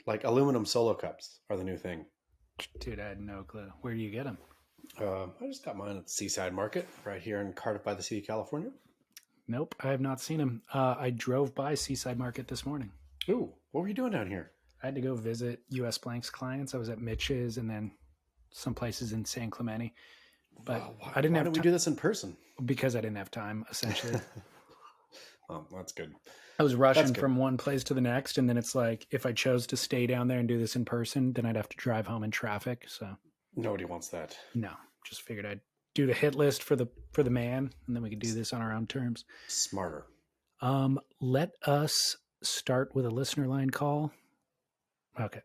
Like aluminum solo cups are the new thing. Dude, I had no clue. Where do you get them? I just got mine at the Seaside Market right here in Cardiff by the Sea, California. Nope, I have not seen them. I drove by Seaside Market this morning. Ooh, what were you doing down here? I had to go visit US Blank's clients. I was at Mitch's and then some places in San Clemente. But Wow, I didn't why have don't we time do this in person? because I didn't have time, essentially. Oh, that's good. I was That's rushing good. from one place to the next, and then it's like if I chose to stay down there and do this in person, then I'd have to drive home in traffic. So Nobody wants that. no, just figured I'd do the hit list for the man, and then we could do this on our own terms. Smarter. Let us start with a listener line call. Okay.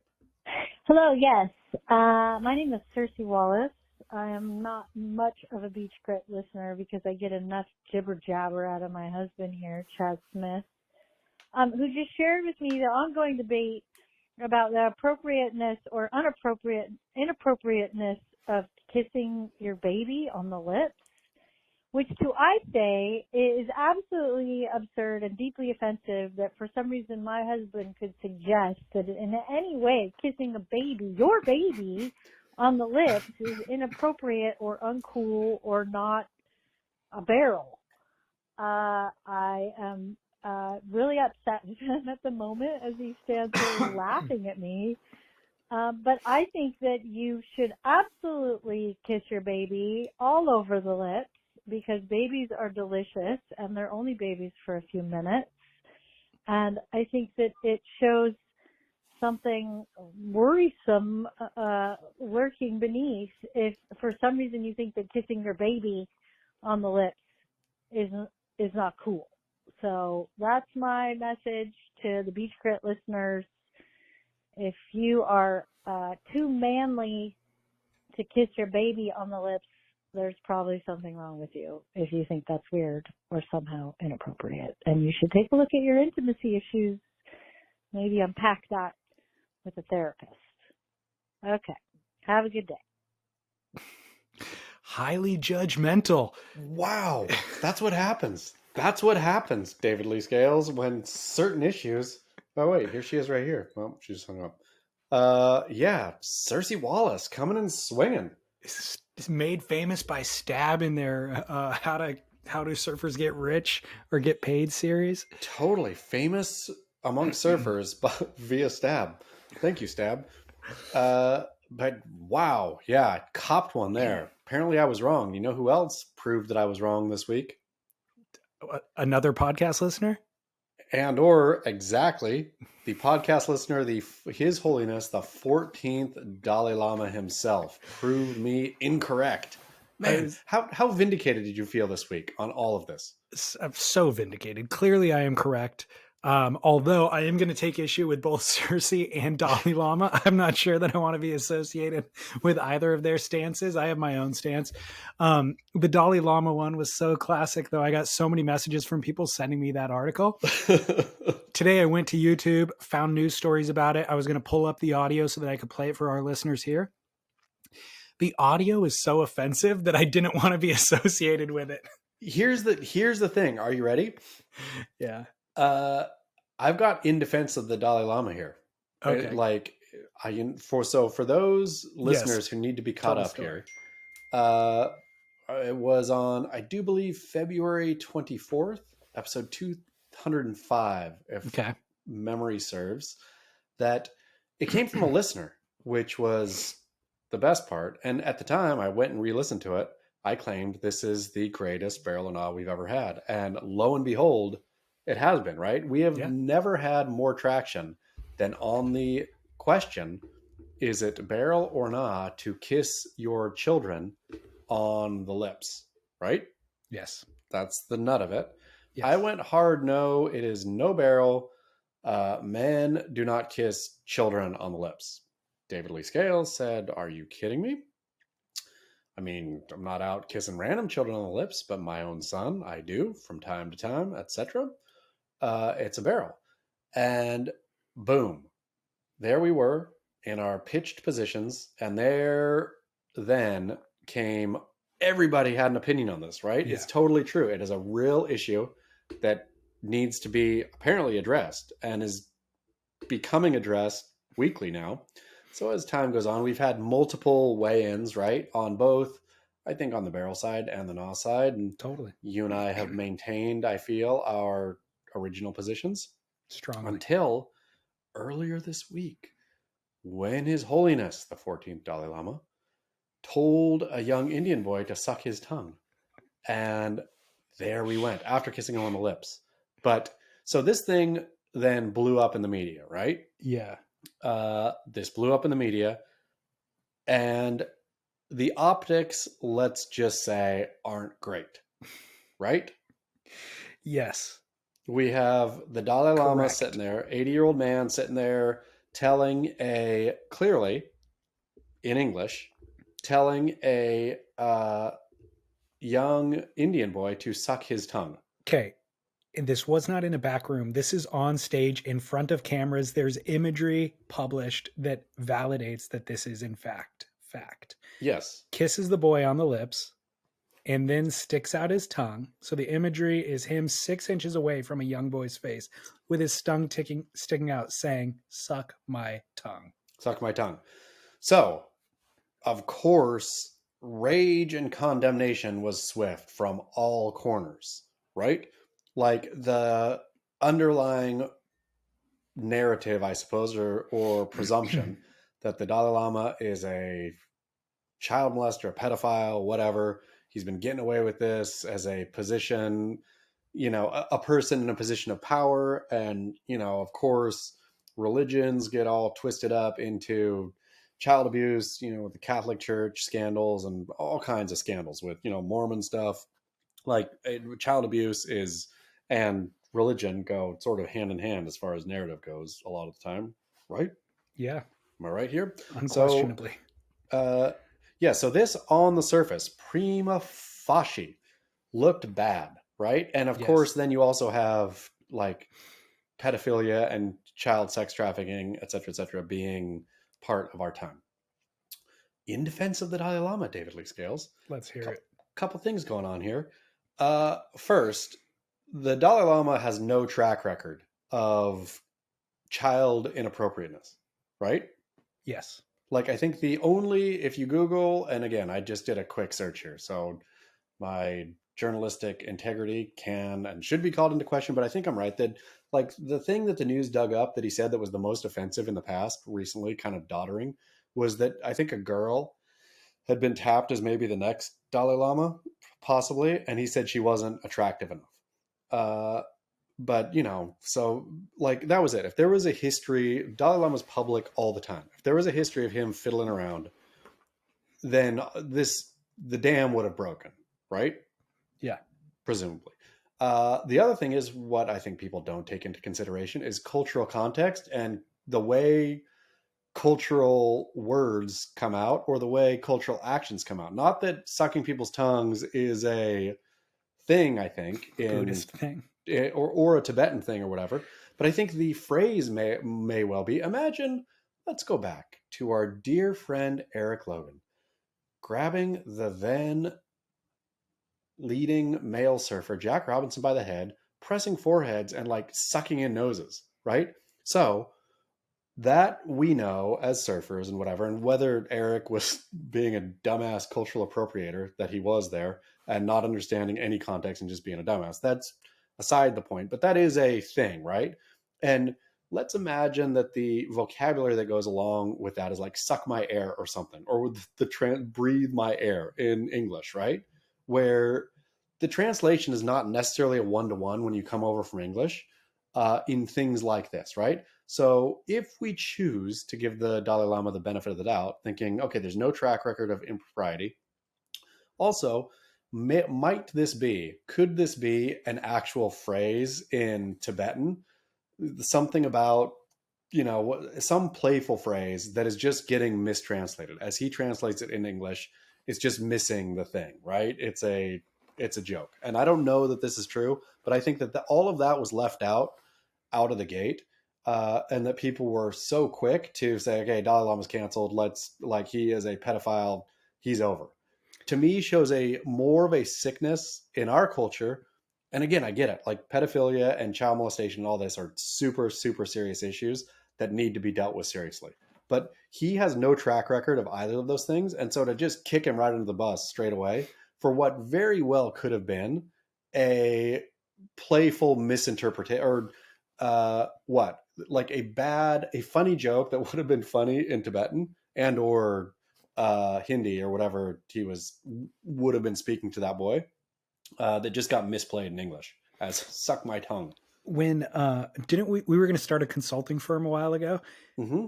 Hello, yes. My name is Cersei Wallace. I am not much of a Beach Grit listener because I get enough jibber jabber out of my husband here, Chad Smith, who just shared with me the ongoing debate about the appropriateness or inappropriateness of kissing your baby on the lips, which to I say is absolutely absurd and deeply offensive that for some reason my husband could suggest that in any way kissing a baby, your baby, on the lips is inappropriate or uncool or not a barrel. I am really upset with him at the moment as he stands there laughing at me. But I think that you should absolutely kiss your baby all over the lips because babies are delicious and they're only babies for a few minutes. And I think that it shows something worrisome lurking beneath if for some reason you think that kissing your baby on the lips is not cool. So that's my message to the Beach Grit listeners. If you are too manly to kiss your baby on the lips, there's probably something wrong with you if you think that's weird or somehow inappropriate. And you should take a look at your intimacy issues, maybe unpack that with a therapist. Okay. Have a good day. Highly judgmental. Wow, that's what happens. That's what happens, David Lee Scales, when certain issues. Oh wait, here she is right here. Well, she just hung up. Yeah, Cersei Wallace coming and swinging. It's made famous by Stab in their how do surfers get rich or get paid series. Totally famous among surfers, but via Stab. Thank you, Stab. But wow, yeah, copped one there. Apparently, I was wrong. You know who else proved that I was wrong this week? Another podcast listener? And or exactly the podcast listener, His Holiness, the 14th Dalai Lama himself, proved me incorrect. Man, how vindicated did you feel this week on all of this? I'm so vindicated. Clearly, I am correct. Although I am going to take issue with both Cersei and Dalai Lama. I'm not sure that I want to be associated with either of their stances. I have my own stance. The Dalai Lama one was so classic, though. I got so many messages from people sending me that article. Today, I went to YouTube, found news stories about it. I was going to pull up the audio so that I could play it for our listeners here. The audio is so offensive that I didn't want to be associated with it. Here's the thing. Are you ready? Yeah. I've got in defense of the Dalai Lama here. Okay. For those listeners who need to be caught up here, it was on, I do believe, February 24th, episode 205, if memory serves, that it came from a listener, which was the best part. And at the time, I went and re-listened to it. I claimed this is the greatest barrel and awe we've ever had. And lo and behold, it has been, right? We have never had more traction than on the question, is it barrel or not to kiss your children on the lips, right? Yes. That's the nut of it. Yes. I went hard no, it is no barrel. Men do not kiss children on the lips. David Lee Scales said, are you kidding me? I mean, I'm not out kissing random children on the lips, but my own son, I do from time to time, etc. It's a barrel. And boom, there we were in our pitched positions. And there then came, everybody had an opinion on this, right? Yeah. It's totally true. It is a real issue that needs to be apparently addressed and is becoming addressed weekly now. So as time goes on, we've had multiple weigh-ins, right? On both, I think on the barrel side and the NOS side. And Totally. you and I have maintained, I feel, our original positions Strongly. until earlier this week, when His Holiness, the 14th Dalai Lama, told a young Indian boy to suck his tongue. And there we went, after kissing him on the lips. But so this thing then blew up in the media, right? Yeah. This blew up in the media. And the optics, let's just say, aren't great, right? Yes. We have the Dalai Lama Correct. sitting there, 80-year-old man sitting there, clearly in English, telling a young Indian boy to suck his tongue. Okay. And this was not in a back room. This is on stage in front of cameras. There's imagery published that validates that this is in fact. Yes. Kisses the boy on the lips and then sticks out his tongue. So the imagery is him 6 inches away from a young boy's face with his tongue sticking out saying, "Suck my tongue." Suck my tongue. So, of course, rage and condemnation was swift from all corners, right? Like the underlying narrative, I suppose, or presumption that the Dalai Lama is a child molester, a pedophile, whatever. He's been getting away with this as a position, a person in a position of power. And, of course, religions get all twisted up into child abuse, with the Catholic Church scandals and all kinds of scandals with, Mormon stuff. Like child abuse and religion go sort of hand in hand as far as narrative goes a lot of the time, right? Yeah. Am I right here? Unquestionably. So, so this on the surface, prima facie, looked bad, right? And of course, then you also have like pedophilia and child sex trafficking, et cetera, being part of our time. In defense of the Dalai Lama, David Lee Scales. Let's hear it. Couple things going on here. First, the Dalai Lama has no track record of child inappropriateness, right? Yes. Like, I think if you Google, and again, I just did a quick search here, so my journalistic integrity can and should be called into question, but I think I'm right that like the thing that the news dug up that he said that was the most offensive in the past recently, kind of doddering, was that I think a girl had been tapped as maybe the next Dalai Lama, possibly, and he said she wasn't attractive enough. But, so like that was it. If there was a history, Dalai Lama's public all the time. If there was a history of him fiddling around, then the dam would have broken, right? Yeah. Presumably. The other thing is what I think people don't take into consideration is cultural context and the way cultural words come out or the way cultural actions come out. Not that sucking people's tongues is a thing, I think, Buddhist thing. Or a Tibetan thing or whatever. But I think the phrase may well be, imagine, let's go back to our dear friend Eric Logan, grabbing the then leading male surfer, Jack Robinson, by the head, pressing foreheads and like sucking in noses, right? So that we know as surfers and whatever, and whether Eric was being a dumbass cultural appropriator that he was there and not understanding any context and just being a dumbass, that's aside the point, but that is a thing, right? And let's imagine that the vocabulary that goes along with that is like suck my air or something, or with the breathe my air in English, right? Where the translation is not necessarily a one-to-one when you come over from English in things like this, right? So if we choose to give the Dalai Lama the benefit of the doubt, thinking, okay, there's no track record of impropriety. Also, could this be an actual phrase in Tibetan? Something about, some playful phrase that is just getting mistranslated. As he translates it in English, it's just missing the thing, right? It's a joke. And I don't know that this is true, but I think that all of that was left out of the gate. And that people were so quick to say, okay, Dalai Lama's canceled. He is a pedophile. He's over. To me, shows more of a sickness in our culture. And again, I get it. Like pedophilia and child molestation and all this are super, super serious issues that need to be dealt with seriously. But he has no track record of either of those things. And so to just kick him right into the bus straight away for what very well could have been a playful misinterpretation or like a funny joke that would have been funny in Tibetan and or Hindi or whatever would have been speaking to that boy, that just got misplayed in English as suck my tongue. When didn't we were going to start a consulting firm a while ago. Mm-hmm.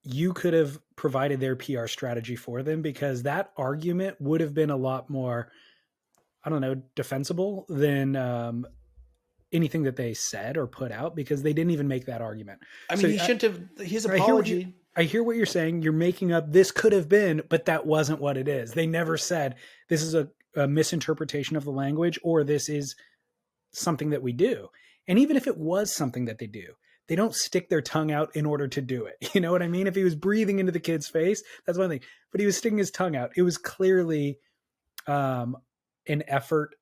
You could have provided their PR strategy for them, because that argument would have been a lot more, I don't know, defensible than anything that they said or put out, because they didn't even make that argument. I mean, he shouldn't have. His apology. I hear what you're saying. You're making up this could have been, but that wasn't what it is. They never said this is a misinterpretation of the language, or this is something that we do. And even if it was something that they do, they don't stick their tongue out in order to do it. You know what I mean? If he was breathing into the kid's face, that's one thing, but he was sticking his tongue out. It was clearly an effort.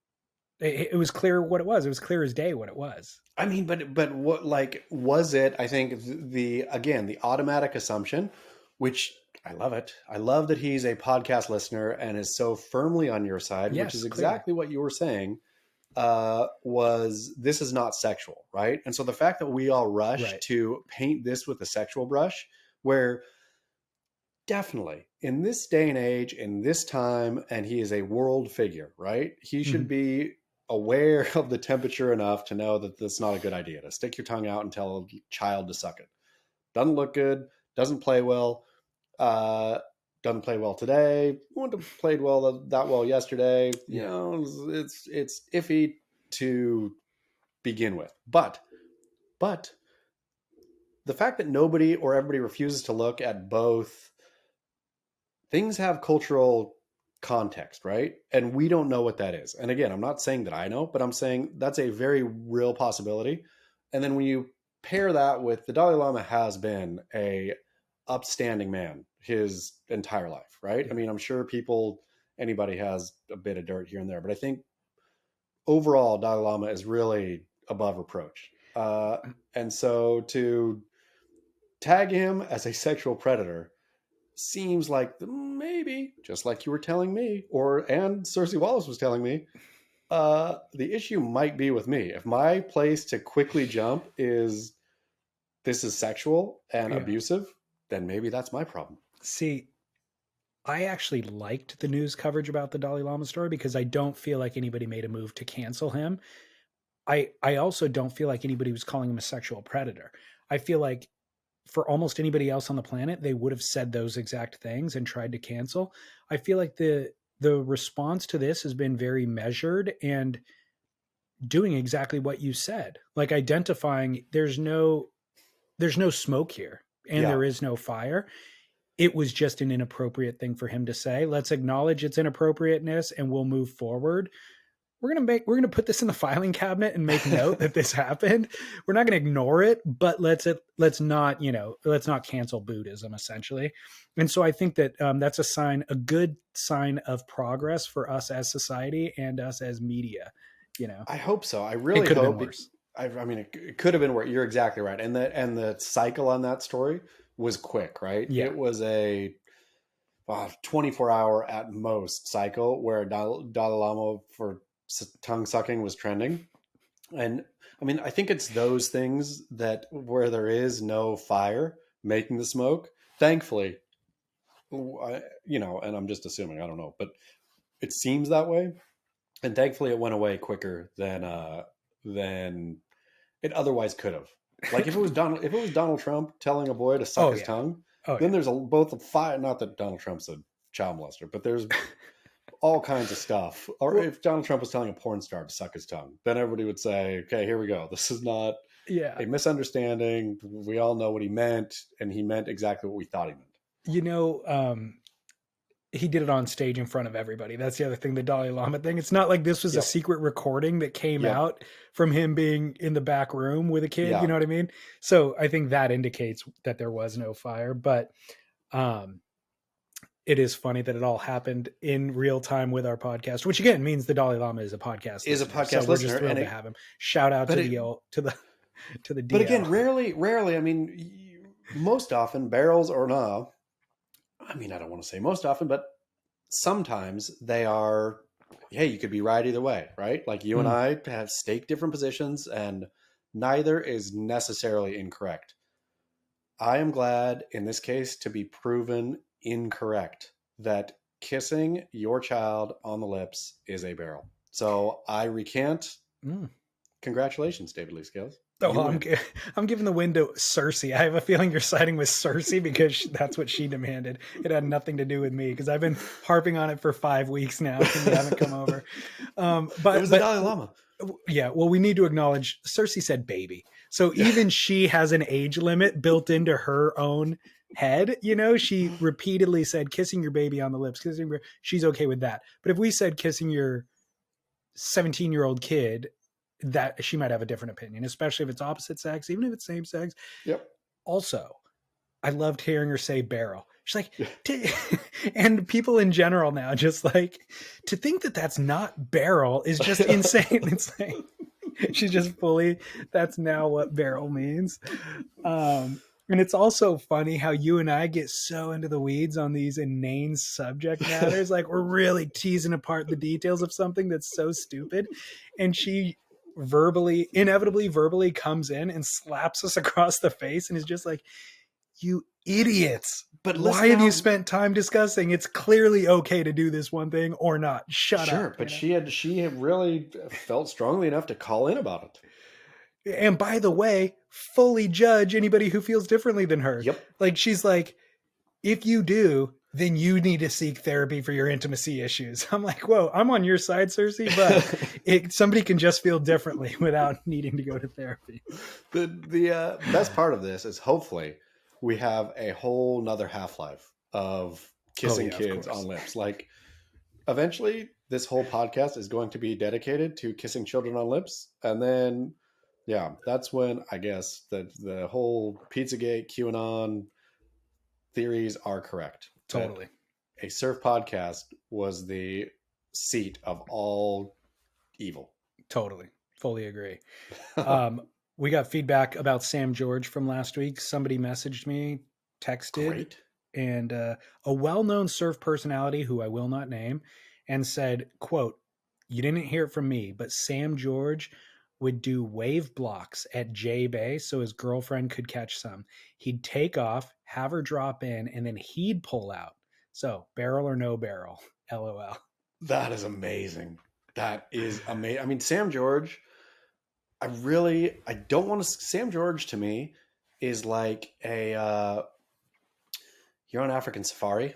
It was clear what it was. It was clear as day what it was. I mean, but what, like, was it? I think the automatic assumption, which I love it. I love that he's a podcast listener and is so firmly on your side, yes, which is exactly what you were saying. Was this is not sexual, right? And so the fact that we all rush to paint this with a sexual brush, where definitely in this day and age, in this time, and he is a world figure, right? He should be aware of the temperature enough to know that that's not a good idea to stick your tongue out and tell a child to suck it. Doesn't look good, doesn't play well, doesn't play well today, wouldn't have played that well yesterday. You know, it's iffy to begin with. But the fact that nobody or everybody refuses to look at both things have cultural context, right? And we don't know what that is. And again, I'm not saying that I know, but I'm saying that's a very real possibility. And then when you pair that with the Dalai Lama has been a upstanding man his entire life, right? I mean, I'm sure anybody has a bit of dirt here and there, but I think overall Dalai Lama is really above reproach. And so to tag him as a sexual predator seems like maybe, just like you were telling me, and Cersei Wallace was telling me, the issue might be with me. If my place to quickly jump is this is sexual and abusive, then maybe that's my problem. See, I actually liked the news coverage about the Dalai Lama story, because I don't feel like anybody made a move to cancel him. I also don't feel like anybody was calling him a sexual predator. I feel like for almost anybody else on the planet, they would have said those exact things and tried to cancel. I feel like the response to this has been very measured and doing exactly what you said, like identifying there's no smoke here and there is no fire. It was just an inappropriate thing for him to say. Let's acknowledge its inappropriateness and we'll move forward. We're going to put this in the filing cabinet and make note that this happened. We're not going to ignore it, but let's not cancel Buddhism essentially. And so I think that that's a good sign of progress for us as society and us as media. You know, I hope so. I really hope. I mean, it could have been worse. You're exactly right. And the cycle on that story was quick, right? Yeah. It was a 24-hour at most cycle where Dalai Lama for tongue sucking was trending. And I mean, I think it's those things that where there is no fire making the smoke, thankfully, and I'm just assuming, I don't know, but it seems that way. And thankfully it went away quicker than it otherwise could have. Like if it was Donald Trump telling a boy to suck his tongue, then there's both a fire. Not that Donald Trump's a child molester, but there's all kinds of stuff. Or if Donald Trump was telling a porn star to suck his tongue, then everybody would say, "Okay, here we go. This is not a misunderstanding. We all know what he meant, and he meant exactly what we thought he meant." You know, he did it on stage in front of everybody. That's the other thing, the Dalai Lama thing. It's not like this was a secret recording that came out from him being in the back room with a kid. You know what I mean? So I think that indicates that there was no fire, but it is funny that it all happened in real time with our podcast, which again means the Dalai Lama is a podcast listener. We're just thrilled to have him. Shout out to the to the DL. But again, rarely. I mean, most often, barrels or not. I mean, I don't want to say most often, but sometimes they are. Hey, you could be right either way, right? Like you and I have staked different positions, and neither is necessarily incorrect. I am glad in this case to be proven incorrect that kissing your child on the lips is a barrel. So I recant. Congratulations, David Lee Scales. Oh, I'm giving the win to Cersei. I have a feeling you're siding with Cersei because that's what she demanded. It had nothing to do with me because I've been harping on it for 5 weeks now and you haven't come over. But it was the Dalai Lama. Yeah, well, we need to acknowledge Cersei said baby. So even she has an age limit built into her own head. You know, she repeatedly said kissing your baby on the lips. She's okay with that. But if we said kissing your 17-year-old kid, that she might have a different opinion, especially if it's opposite sex, even if it's same sex. Yep. Also, I loved hearing her say barrel. She's like, and people in general now, just like to think that that's not barrel is just insane. It's like, she's just fully, that's now what barrel means. And it's also funny how you and I get so into the weeds on these inane subject matters. Like we're really teasing apart the details of something that's so stupid. And she inevitably verbally comes in and slaps us across the face and is just like, you idiots. But why have you spent time discussing? It's clearly okay to do this one thing or not. Shut up. Sure, but she had really felt strongly enough to call in about it. And by the way, fully judge anybody who feels differently than her. Yep. Like she's like, if you do, then you need to seek therapy for your intimacy issues. I'm like, whoa, I'm on your side, Cersei, but somebody can just feel differently without needing to go to therapy. The best part of this is hopefully we have a whole nother half-life of kissing kids on lips. Like eventually this whole podcast is going to be dedicated to kissing children on lips. And then, yeah, that's when I guess the whole Pizzagate, QAnon theories are correct. Totally. A surf podcast was the seat of all evil. Totally. Fully agree. We got feedback about Sam George from last week. Somebody messaged me, texted, Great. And a well-known surf personality who I will not name, and said, quote, "You didn't hear it from me, but Sam George would do wave blocks at J Bay so his girlfriend could catch some. He'd take off, have her drop in, and then he'd pull out. So barrel or no barrel, LOL." That is amazing. That is amazing. I mean, Sam George, I don't want to. Sam George to me is like you're on African safari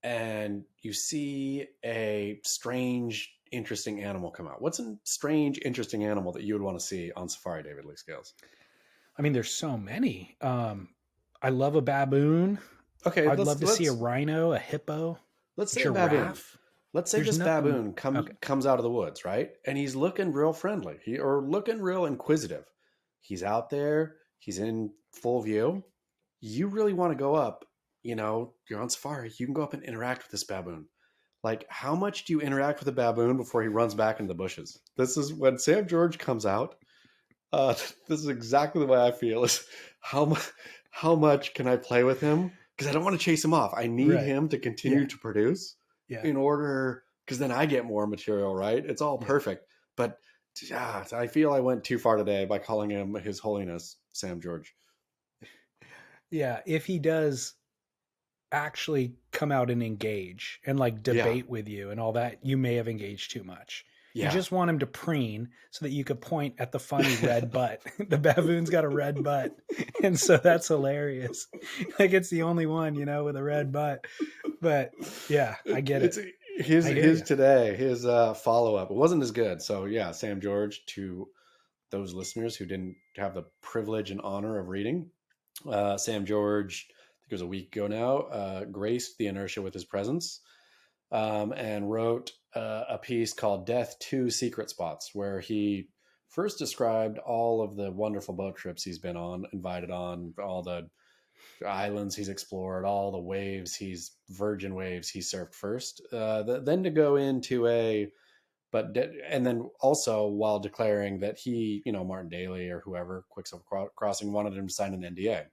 and you see a strange, interesting animal come out. What's a strange, interesting animal that you would want to see on safari, David Lee Scales? I mean, there's so many. I love a baboon. Okay. I'd love to see a rhino, a hippo. Let's say a baboon. Let's say this baboon comes out of the woods, right? And he's looking real friendly or looking real inquisitive. He's out there. He's in full view. You really want to go up, you're on safari. You can go up and interact with this baboon. Like, how much do you interact with a baboon before he runs back into the bushes? This is when Sam George comes out. This is exactly the way I feel. Is how much can I play with him? Because I don't want to chase him off. I need him to continue to produce. Yeah. In order, because then I get more material, right? It's all perfect. But I feel I went too far today by calling him His Holiness Sam George. Yeah, if he does actually come out and engage and like debate with you and all that, you may have engaged too much. Yeah. You just want him to preen so that you could point at the funny red butt. The baboon's got a red butt. And so that's hilarious. Like it's the only one, with a red butt. But yeah, I get it. His follow-up, it wasn't as good. So yeah, Sam George, to those listeners who didn't have the privilege and honor of reading, Sam George, I think it was a week ago now, graced the inertia with his presence. And wrote a piece called Death 2 Secret Spots, where he first described all of the wonderful boat trips he's been on, invited on, all the islands he's explored, all the virgin waves he surfed first. Then to go into a But and then also while declaring that he, Martin Daly or whoever, Quicksilver Crossing, wanted him to sign an NDA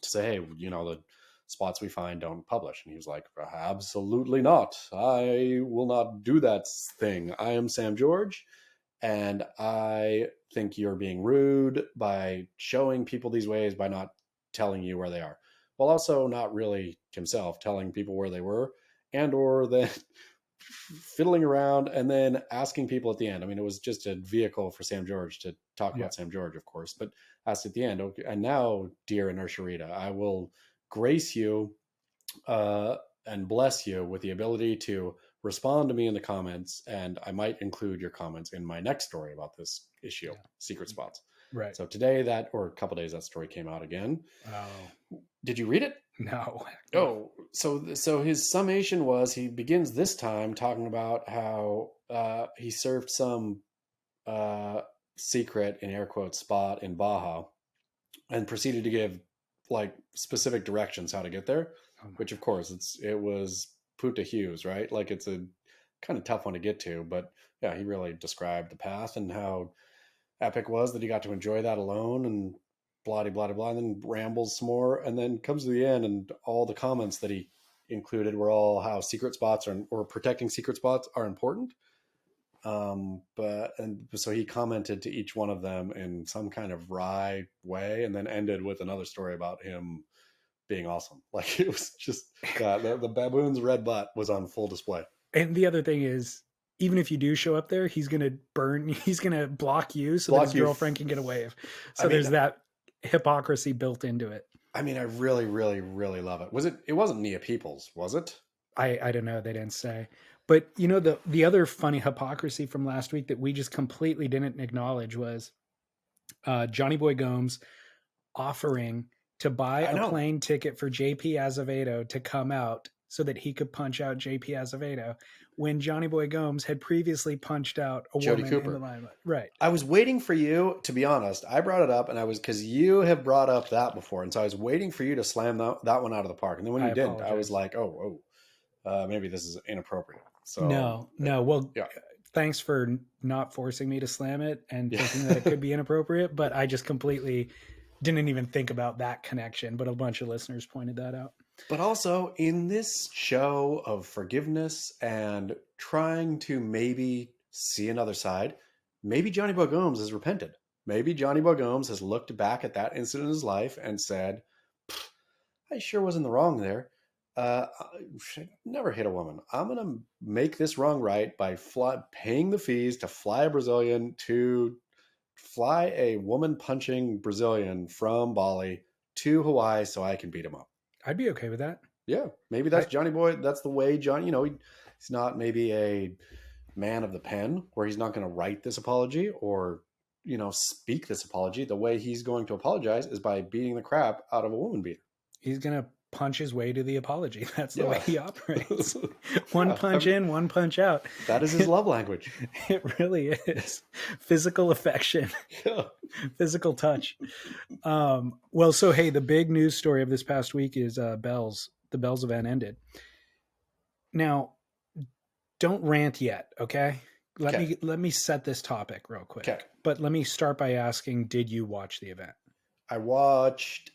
to say, hey, the spots we find don't publish. And he was like, absolutely not. I will not do that thing. I am Sam George, and I think you're being rude by showing people these ways by not telling you where they are, while also not really himself telling people where they were, and or that fiddling around and then asking people at the end. I mean, it was just a vehicle for Sam George to talk about Sam George, of course, but asked at the end, okay, and now, dear Inertia Rita, I will grace you and bless you with the ability to respond to me in the comments, and I might include your comments in my next story about this issue, Secret Spots. Right. So today or a couple days, that story came out again. Oh. Did you read it? No. Oh, so his summation was, he begins this time talking about how he served some secret, in air quotes, spot in Baja, and proceeded to give like specific directions how to get there, which of course it was Punta Hughes, right? Like it's a kind of tough one to get to, but yeah, he really described the path and how epic was that he got to enjoy that alone, and blah, blah, blah, and then rambles some more, and then comes to the end, and all the comments that he included were all how secret spots or protecting secret spots are important. So he commented to each one of them in some kind of wry way, and then ended with another story about him being awesome. Like it was just the baboon's red butt was on full display. And the other thing is, even if you do show up there, he's going to block you so that his girlfriend can get a wave. So there's that hypocrisy built into it. I mean, I really, really, really love it. It wasn't Nia Peoples, was it? I don't know. They didn't say. But the other funny hypocrisy from last week that we just completely didn't acknowledge was Johnny Boy Gomes offering to buy a plane ticket for JP Azevedo to come out so that he could punch out JP Azevedo, when Johnny Boy Gomes had previously punched out a Jody woman Cooper in the limelight. Right. I was waiting for you, to be honest. I brought it up, and because you have brought up that before, and so I was waiting for you to slam that one out of the park. And then when you didn't, I was like, maybe this is inappropriate. So no. Well, yeah. Thanks for not forcing me to slam it and thinking that it could be inappropriate, but I just completely didn't even think about that connection. But a bunch of listeners pointed that out. But also, in this show of forgiveness and trying to maybe see another side, maybe Johnny Boy Gomes has repented. Maybe Johnny Boy Gomes has looked back at that incident in his life and said, I sure was in the wrong there. I should never hit a woman. I'm going to make this wrong right by paying the fees to fly a Brazilian, to fly a woman punching Brazilian from Bali to Hawaii so I can beat him up. I'd be okay with that. Yeah, maybe that's Johnny Boy. That's the way Johnny, he's not maybe a man of the pen where he's not going to write this apology or, speak this apology. The way he's going to apologize is by beating the crap out of a woman beater. He's going to punch his way to the apology. That's the way he operates. One punch in, one punch out. That is his love language. It really is. Physical affection. Yeah. Physical touch. Well, so hey, the big news story of this past week is the Bells event ended. Now, don't rant yet, okay? Let me set this topic real quick. Okay. But let me start by asking, did you watch the event? I watched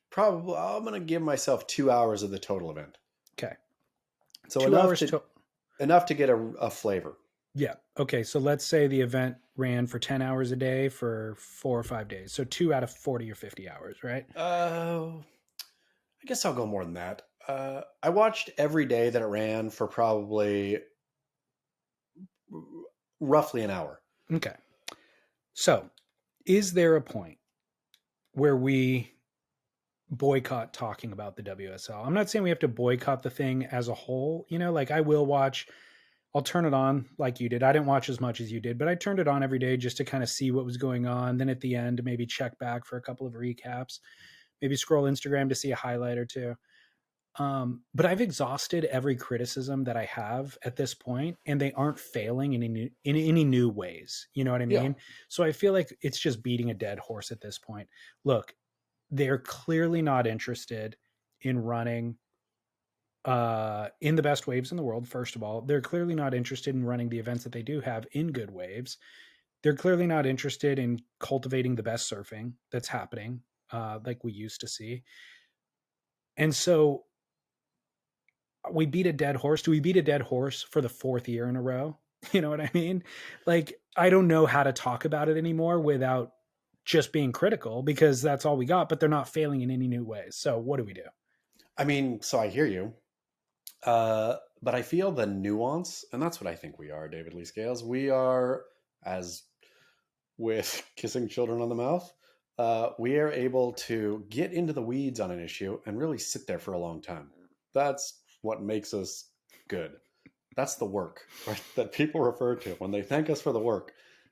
probably, I'm going to give myself 2 hours of the total event. Okay. So enough to get a flavor. Yeah. Okay. So let's say the event ran for 10 hours a day for 4 or 5 days. So 2 out of 40 or 50 hours, right? I guess I'll go more than that. I watched every day that it ran for probably roughly an hour. Okay. So is there a point where we boycott talking about the WSL? I'm not saying we have to boycott the thing as a whole. Like I'll turn it on like you did. I didn't watch as much as you did, but I turned it on every day just to kind of see what was going on. Then at the end, maybe check back for a couple of recaps, maybe scroll Instagram to see a highlight or two. But I've exhausted every criticism that I have at this point, and they aren't failing in any new ways. You know what I mean? Yeah. So I feel like it's just beating a dead horse at this point. Look, they're clearly not interested in running in the best waves in the world. First of all, they're clearly not interested in running the events that they do have in good waves. They're clearly not interested in cultivating the best surfing that's happening, like we used to see. And so we beat a dead horse. Do we beat a dead horse for the 4th year in a row? You know what I mean? Like, I don't know how to talk about it anymore without just being critical, because that's all we got, but they're not failing in any new ways. So what do we do? I mean, so I hear you. But I feel the nuance, and that's what I think we are, David Lee Scales. We are, as with kissing children on the mouth, we are able to get into the weeds on an issue and really sit there for a long time. That's what makes us good. That's the work, right, that people refer to when they thank us for the work.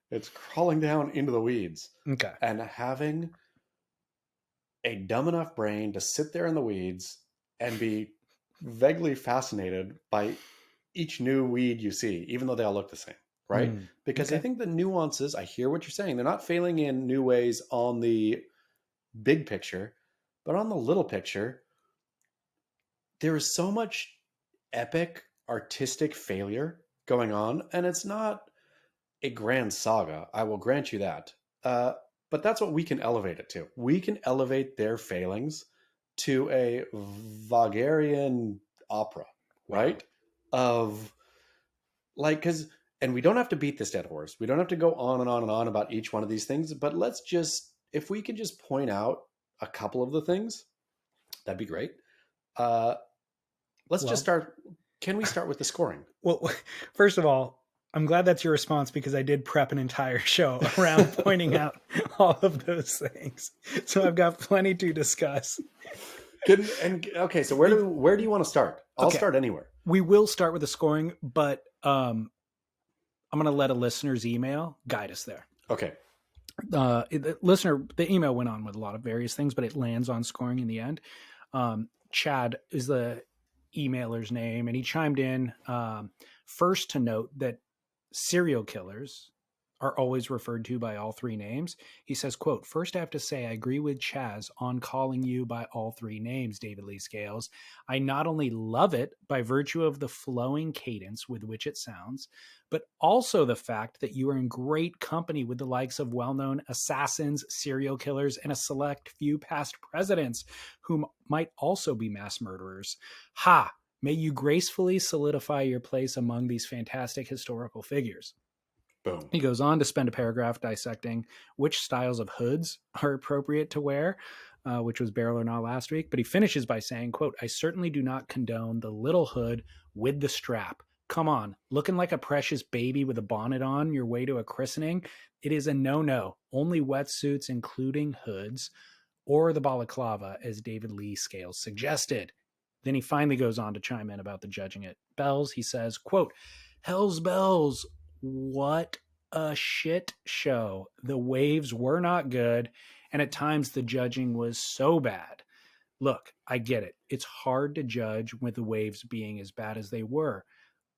It's crawling down into the weeds. Okay. And having a dumb enough brain to sit there in the weeds and be vaguely fascinated by each new weed you see, even though they all look the same, right? Because okay. I think the nuances, I hear what you're saying. They're not failing in new ways on the big picture, but on the little picture, there is so much epic artistic failure going on, and it's not a grand saga. I will grant you that. But that's what we can elevate it to. We can elevate their failings to a Wagnerian opera, right? Of like, and we don't have to beat this dead horse. We don't have to go on and on and on about each one of these things, but let's just, if we can just point out a couple of the things, that'd be great. Let's just start. Can we start with the scoring? Well, first of all, I'm glad that's your response, because I did prep an entire show around pointing out all of those things. So I've got plenty to discuss. Okay, so where do you want to start? I'll start anywhere. We will start with the scoring, but I'm going to let a listener's email guide us there. Okay. The email went on with a lot of various things, but it lands on scoring in the end. Chad is the emailer's name, and he chimed in first to note that serial killers are always referred to by all three names. He says, quote, "First, I have to say I agree with Chaz on calling you by all three names, David Lee Scales. I not only love it by virtue of the flowing cadence with which it sounds, but also the fact that you are in great company with the likes of well-known assassins, serial killers, and a select few past presidents whom might also be mass murderers. Ha! May you gracefully solidify your place among these fantastic historical figures." Boom. He goes on to spend a paragraph dissecting which styles of hoods are appropriate to wear, which was Barrel or Not last week. But he finishes by saying, quote, "I certainly do not condone the little hood with the strap. Come on, looking like a precious baby with a bonnet on your way to a christening? It is a no-no. Only wetsuits, including hoods, or the balaclava, as David Lee Scales suggested." Then he finally goes on to chime in about the judging at Bells. He says, quote, "Hell's bells. What a shit show. The waves were not good, and at times the judging was so bad. Look, I get it. It's hard to judge with the waves being as bad as they were,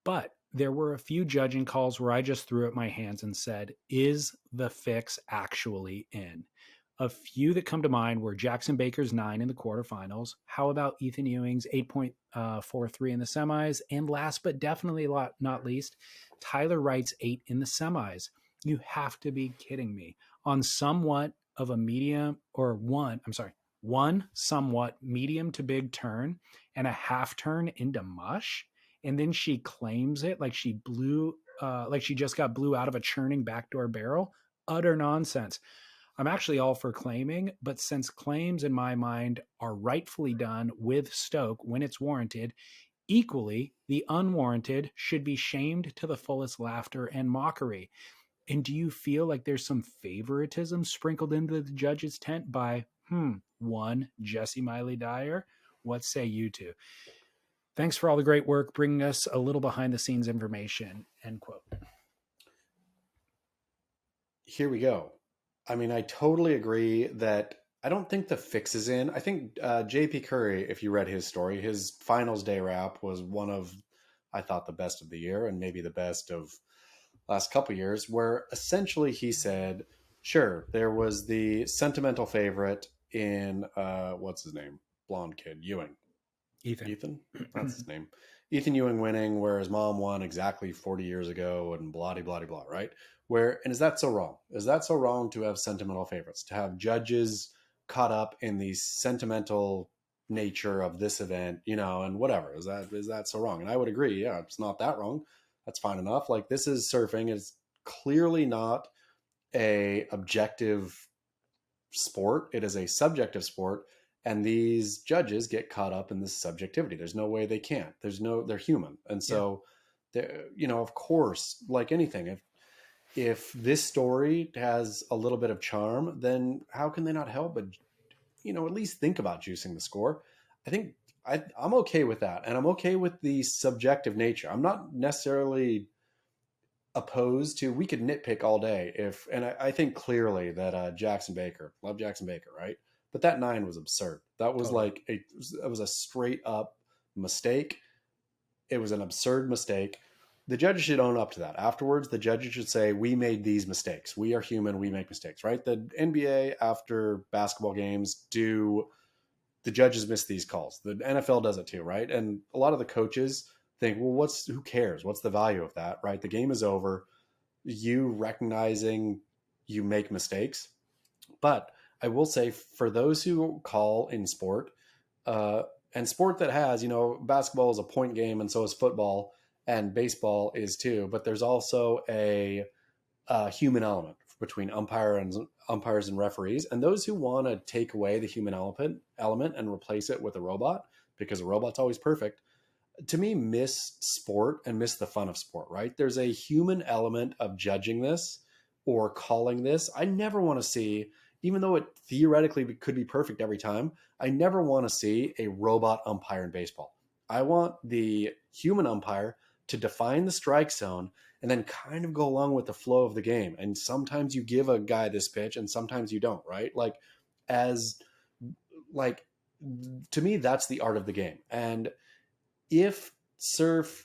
but there were a few judging calls where I just threw up my hands and said, is the fix actually in? A few that come to mind were Jackson Baker's 9 in the quarterfinals. How about Ethan Ewing's 8.43 in the semis? And last but definitely not least, Tyler Wright's 8 in the semis. You have to be kidding me. On somewhat of a medium, or one somewhat medium to big turn and a half turn into mush. And then she claims it like she just got blew out of a churning backdoor barrel. Utter nonsense. I'm actually all for claiming, but since claims in my mind are rightfully done with Stoke when it's warranted, equally, the unwarranted should be shamed to the fullest laughter and mockery. And do you feel like there's some favoritism sprinkled into the judge's tent by, one, Jesse Miley Dyer? What say you two? Thanks for all the great work bringing us a little behind the scenes information," end quote. Here we go. I mean, I totally agree that I don't think the fix is in. I think JP Curry, if you read his story, his finals day rap was one of, I thought, the best of the year and maybe the best of last couple of years, where essentially he said, sure, there was the sentimental favorite in, what's his name? Blonde kid, Ewing. Ethan, that's his name. Ethan Ewing winning, where his mom won exactly 40 years ago, and blah blah blah, right? And is that so wrong? Is that so wrong to have sentimental favorites, to have judges caught up in the sentimental nature of this event, and whatever? Is that so wrong? And I would agree, yeah, it's not that wrong. That's fine enough. Like, this is surfing. It's clearly not a objective sport. It is a subjective sport, and these judges get caught up in this subjectivity. There's no way they can't. They're human. And so, of course, like anything, if this story has a little bit of charm, then how can they not help but, at least think about juicing the score? I think I'm okay with that. And I'm okay with the subjective nature. I'm not necessarily opposed to, we could nitpick all day and I think clearly that love Jackson Baker, right? But that 9 was absurd. That was totally. It was a straight up mistake. It was an absurd mistake. The judges should own up to that. Afterwards, the judges should say, we made these mistakes. We are human. We make mistakes, right? The NBA, after basketball games, the judges miss these calls. The NFL does it too, right? And a lot of the coaches think, well, who cares? What's the value of that, right? The game is over. You recognizing you make mistakes. But I will say, for those who call in sport, and sport that has, basketball is a point game, and so is football, and baseball is too. But there's also a human element between umpires and referees. And those who want to take away the human element and replace it with a robot, because a robot's always perfect, to me, miss sport and miss the fun of sport, right? There's a human element of judging this or calling this. I never want to see, even though it theoretically could be perfect every time, I never want to see a robot umpire in baseball. I want the human umpire to define the strike zone and then kind of go along with the flow of the game. And sometimes you give a guy this pitch and sometimes you don't, right? To me, that's the art of the game. And if surfing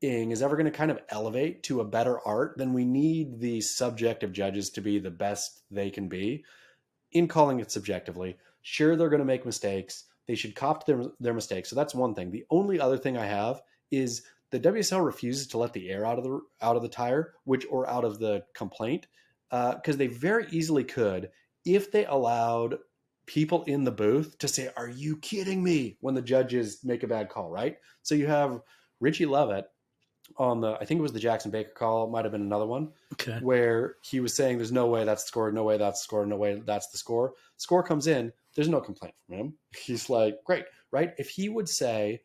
is ever going to kind of elevate to a better art, then we need the subjective judges to be the best they can be in calling it subjectively. Sure, they're going to make mistakes. They should cop to their mistakes. So that's one thing. The only other thing I have is the WSL refuses to let the air out of the tire, or out of the complaint, because they very easily could if they allowed people in the booth to say, "Are you kidding me?" when the judges make a bad call, right? So you have Richie Levitt on I think it was the Jackson Baker call, it might have been another one, where he was saying, there's no way that's the score, no way that's the score, no way that's the score. Score comes in, there's no complaint from him. He's like, great, right? If he would say,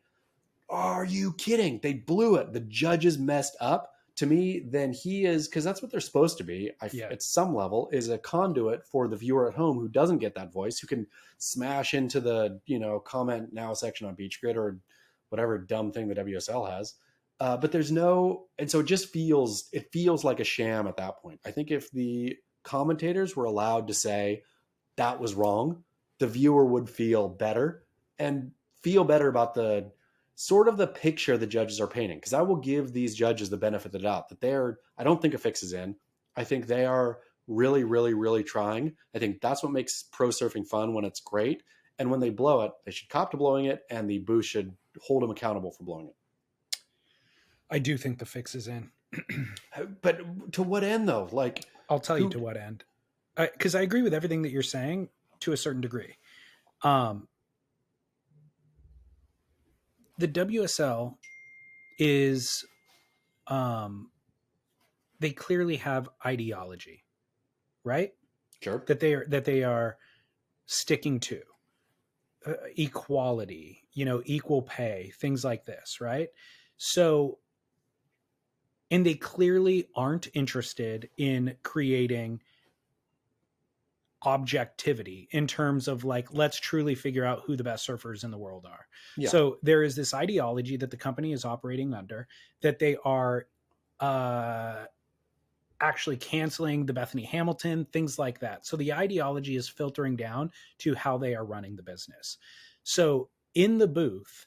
"Are you kidding? They blew it. The judges messed up," to me, then he is, because that's what they're supposed to be, at some level, is a conduit for the viewer at home who doesn't get that voice, who can smash into the, comment now section on Beach Grid or whatever dumb thing the WSL has. But there's no, and so it feels like a sham at that point. I think if the commentators were allowed to say that was wrong, the viewer would feel better about the sort of the picture the judges are painting. Because I will give these judges the benefit of the doubt that I don't think a fix is in. I think they are really, really, really trying. I think that's what makes pro surfing fun, when it's great. And when they blow it, they should cop to blowing it, and the booth should hold them accountable for blowing it. I do think the fix is in. But to what end, though? I'll tell you to what end. Because I agree with everything that you're saying to a certain degree. The WSL is, they clearly have ideology, right? Sure. That they are sticking to equality, equal pay, things like this, right? So, and they clearly aren't interested in creating objectivity in terms of let's truly figure out who the best surfers in the world are. Yeah. So there is this ideology that the company is operating under, that they are actually canceling the Bethany Hamilton, things like that. So the ideology is filtering down to how they are running the business. So in the booth,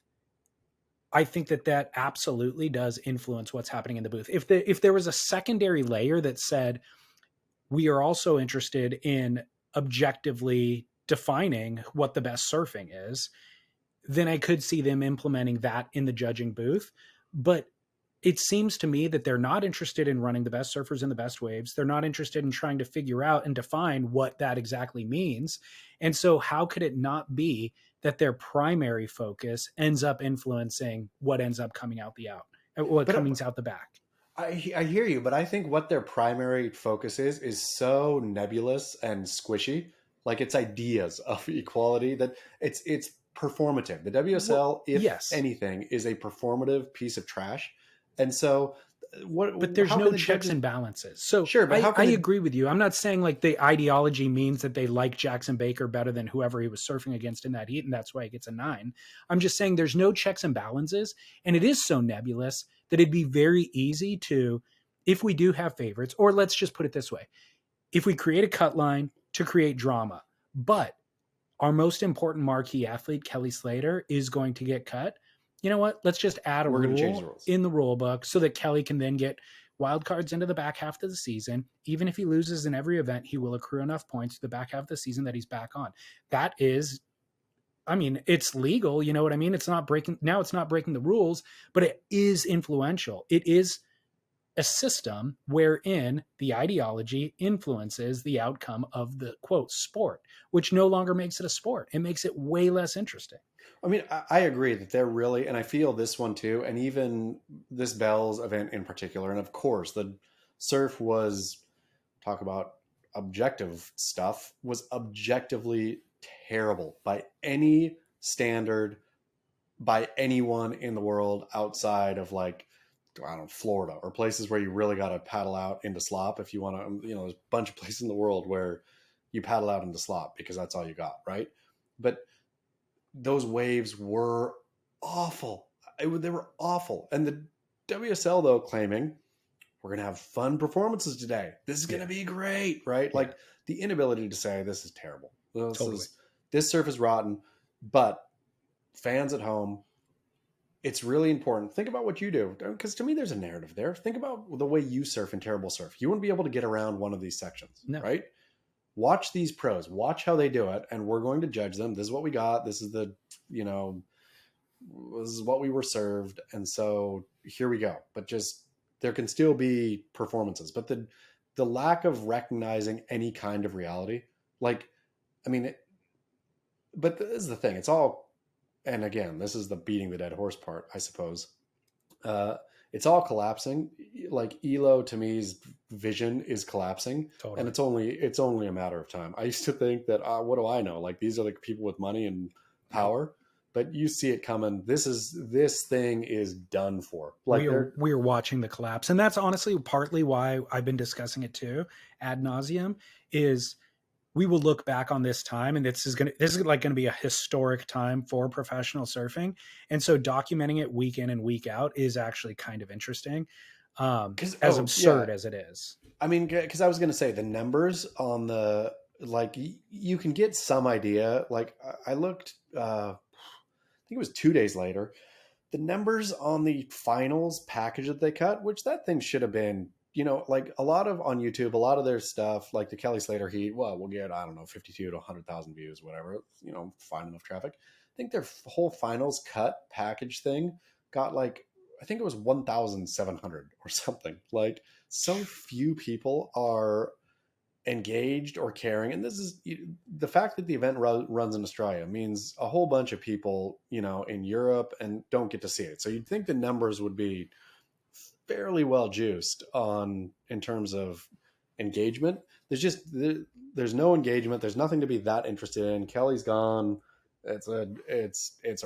I think that absolutely does influence what's happening in the booth. If there was a secondary layer that said, we are also interested in objectively defining what the best surfing is, then I could see them implementing that in the judging booth. But it seems to me that they're not interested in running the best surfers in the best waves. They're not interested in trying to figure out and define what that exactly means. And so how could it not be that their primary focus ends up influencing what ends up coming out what comes out the back? I hear you, but I think what their primary focus is so nebulous and squishy. Like, it's ideas of equality that it's performative. The WSL, if anything, is a performative piece of trash. And so but there's no checks and balances. So sure, but I agree with you. I'm not saying like the ideology means that they like Jackson Baker better than whoever he was surfing against in that heat, and that's why he gets a 9. I'm just saying there's no checks and balances, and it is so nebulous that it'd be very easy to, if we do have favorites, or let's just put it this way, if we create a cut line to create drama, but our most important marquee athlete, Kelly Slater, is going to get cut, you know what? Let's just add a rule in the rule book so that Kelly can then get wild cards into the back half of the season. Even if he loses in every event, he will accrue enough points to the back half of the season that he's back on. That is, I mean, it's legal. You know what I mean? It's not breaking the rules, but it is influential. It is a system wherein the ideology influences the outcome of the quote sport, which no longer makes it a sport. It makes it way less interesting. I mean, I agree that they're really, and I feel this one too, and even this Bells event in particular. And of course, the surf was, talk about objective stuff, was objectively terrible by any standard, by anyone in the world outside of like, I don't know, Florida or places where you really got to paddle out into slop. If you want to, you know, there's a bunch of places in the world where you paddle out into slop because that's all you got. Right. But those waves were awful. They were awful. And the WSL, though, claiming we're going to have fun performances today. This is going to be great, right? Like the inability to say this is terrible. This surf is rotten. But fans at home, it's really important. Think about what you do, because to me, there's a narrative there. Think about the way you surf in terrible surf. You wouldn't be able to get around one of these sections, right? Watch these pros, watch how they do it, and we're going to judge them. This is what we got. This is the, you know, this is what we were served. And so here we go. But just, there can still be performances, but the lack of recognizing any kind of reality, like, I mean, but this is the thing. It's all, and again, this is the beating the dead horse part, I suppose. It's all collapsing. Like Elo, to me's vision is collapsing, and it's only a matter of time. I used to think that, what do I know? Like, these are the people with money and power, but you see it coming. This thing is done for. Like, we're watching the collapse, and that's honestly partly why I've been discussing it too ad nauseum. Is we will look back on this time, and this is going to be a historic time for professional surfing. And so documenting it week in and week out is actually kind of interesting, as absurd as it is. I mean, because I was going to say the numbers on the, like, you can get some idea. Like, I looked, I think it was 2 days later, the numbers on the finals package that they cut, which that thing should have been, you know, like a lot of on YouTube, a lot of their stuff, like the Kelly Slater heat, well, we'll get, I don't know, 52 to 100,000 views, whatever, you know, fine enough traffic. I think their whole finals cut package thing got like, I think it was 1,700 or something. Like, so few people are engaged or caring. And this is the fact that the event runs in Australia means a whole bunch of people, you know, in Europe and don't get to see it. So you'd think the numbers would be fairly well juiced in terms of engagement. There's no engagement. There's nothing to be that interested in. Kelly's gone. It's a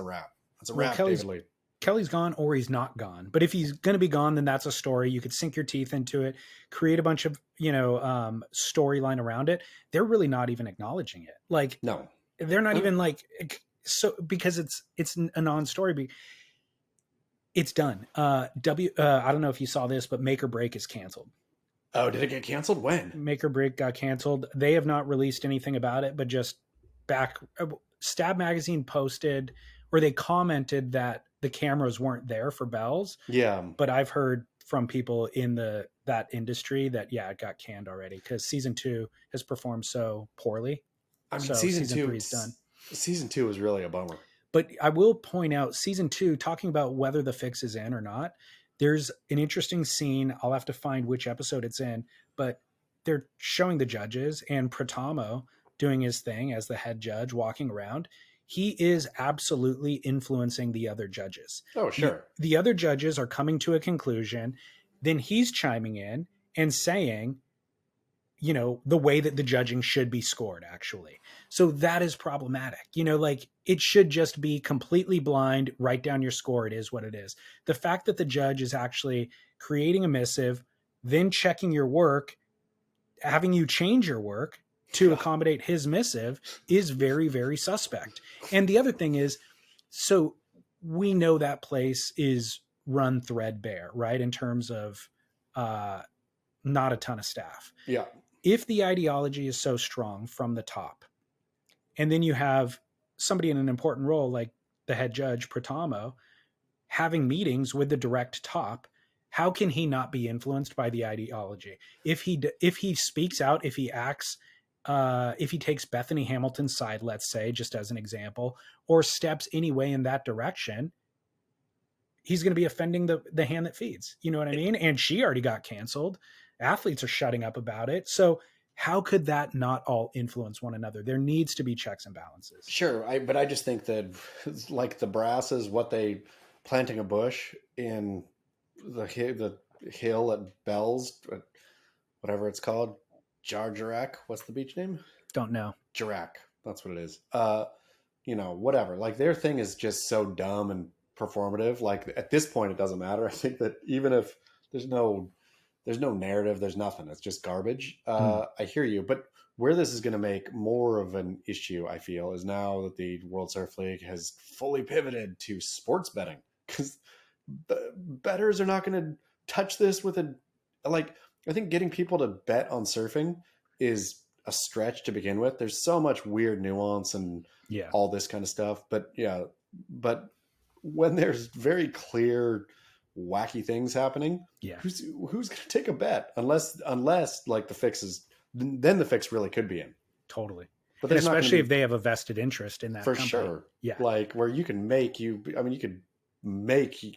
wrap. It's a wrap, David Lee. Kelly's gone, or he's not gone. But if he's going to be gone, then that's a story. You could sink your teeth into it, create a bunch of, storyline around it. They're really not even acknowledging it. Like, no, they're not even like, so, because it's a non-story. It's done. I don't know if you saw this, but Make or Break is canceled. Oh, did it get canceled? When? Make or Break got canceled. They have not released anything about it, but just Stab Magazine posted, or they commented that the cameras weren't there for Bells. Yeah. But I've heard from people in that industry that, it got canned already because season 2 has performed so poorly. I mean, season 2 is done. Season 2 is really a bummer. But I will point out season 2, talking about whether the fix is in or not. There's an interesting scene. I'll have to find which episode it's in, but they're showing the judges and Pratamo doing his thing as the head judge walking around. He is absolutely influencing the other judges. Oh, sure. The other judges are coming to a conclusion. Then he's chiming in and saying, you know, the way that the judging should be scored, actually. So that is problematic. You know, like it should just be completely blind, write down your score. It is what it is. The fact that the judge is actually creating a missive, then checking your work, having you change your work to accommodate his missive is very, very suspect. And the other thing is, so we know that place is run threadbare, right? In terms of not a ton of staff. Yeah. If the ideology is so strong from the top, and then you have somebody in an important role like the head judge, Pratamo, having meetings with the direct top, how can he not be influenced by the ideology? If he speaks out, if he acts, if he takes Bethany Hamilton's side, let's say, just as an example, or steps any way in that direction, he's going to be offending the hand that feeds. You know what I mean? And she already got canceled. Athletes are shutting up about it. So how could that not all influence one another? There needs to be checks and balances. Sure. But I just think that like the brasses, what they planting a bush in the hill at Bell's, whatever it's called, Jarjarak. What's the beach name? Don't know. Jarak. That's what it is. You know, whatever. Like their thing is just so dumb and performative. Like at this point, it doesn't matter. I think that even if there's no narrative, there's nothing. It's just garbage. I hear you. But where this is going to make more of an issue, I feel, is now that the World Surf League has fully pivoted to sports betting, because bettors are not going to touch this with I think getting people to bet on surfing is a stretch to begin with. There's so much weird nuance and all this kind of stuff. But when there's very clear wacky things happening, who's going to take a bet unless like the fix is, then the fix really could be in. Totally. But especially if they have a vested interest in that for company. Sure. Yeah. Like where you could make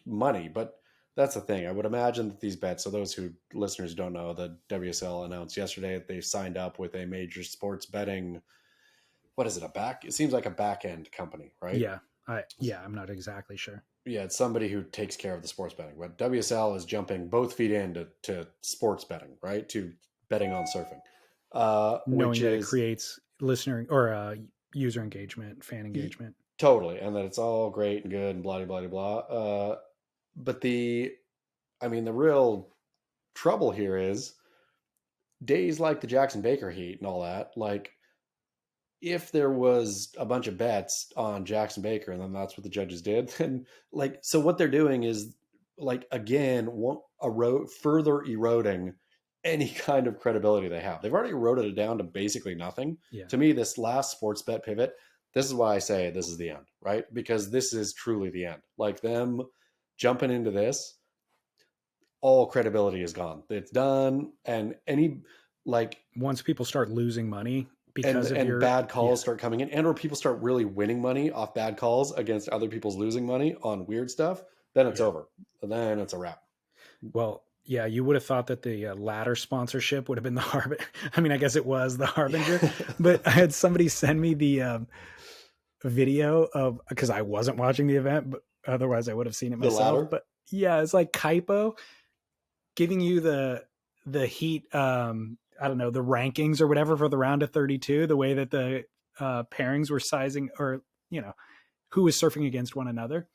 money, but that's the thing. I would imagine that these bets, so those listeners don't know, the WSL announced yesterday that they signed up with a major sports betting, what is it? It seems like a back end company, right? Yeah. I'm not exactly sure. Yeah, it's somebody who takes care of the sports betting. But WSL is jumping both feet into sports betting, right? To betting on surfing. Knowing that it creates listener or user engagement, fan engagement. Totally. And that it's all great and good and blah, blah, blah, blah. But the real trouble here is days like the Jackson Baker heat and all that, like if there was a bunch of bets on Jackson Baker and then that's what the judges did, then so what they're doing is again, further eroding any kind of credibility they have. They've already eroded it down to basically nothing. Yeah. To me, this last sports bet pivot, this is why I say this is the end, right? Because this is truly the end. Like them jumping into this, all credibility is gone. It's done. And once people start losing money because of bad calls start coming in, or people start really winning money off bad calls against other people's losing money on weird stuff, then it's over. Then it's a wrap. Well, yeah, you would have thought that the ladder sponsorship would have been the Harbinger. I mean, I guess it was the Harbinger, but I had somebody send me the video of, because I wasn't watching the event, but otherwise I would have seen it myself. But yeah, it's like Kaipo giving you the heat, I don't know, the rankings or whatever for the round of 32, the way that the pairings were sizing, or, who was surfing against one another.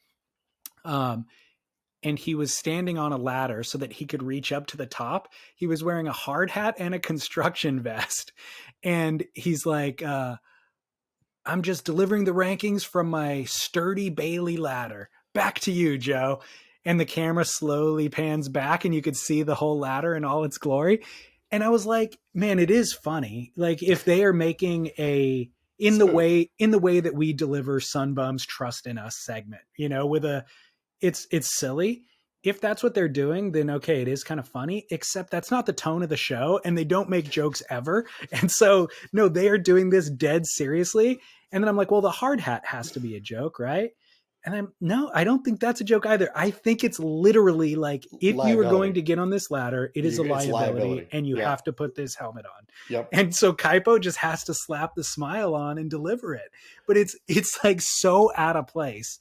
And he was standing on a ladder so that he could reach up to the top. He was wearing a hard hat and a construction vest. And he's like, I'm just delivering the rankings from my sturdy Bailey ladder. Back to you, Joe. And the camera slowly pans back and you could see the whole ladder in all its glory. And I was like, man, it is funny. Like if they are making in the way that we deliver Sunbum's Trust in Us segment, with it's silly, if that's what they're doing, then okay, it is kind of funny, except that's not the tone of the show and they don't make jokes ever. And so, no, they are doing this dead seriously. And then I'm like, well, the hard hat has to be a joke, right? And no, I don't think that's a joke either. I think it's literally like, if you are going to get on this ladder, it is a liability and you have to put this helmet on. Yep. And so Kaipo just has to slap the smile on and deliver it. But it's like so out of place.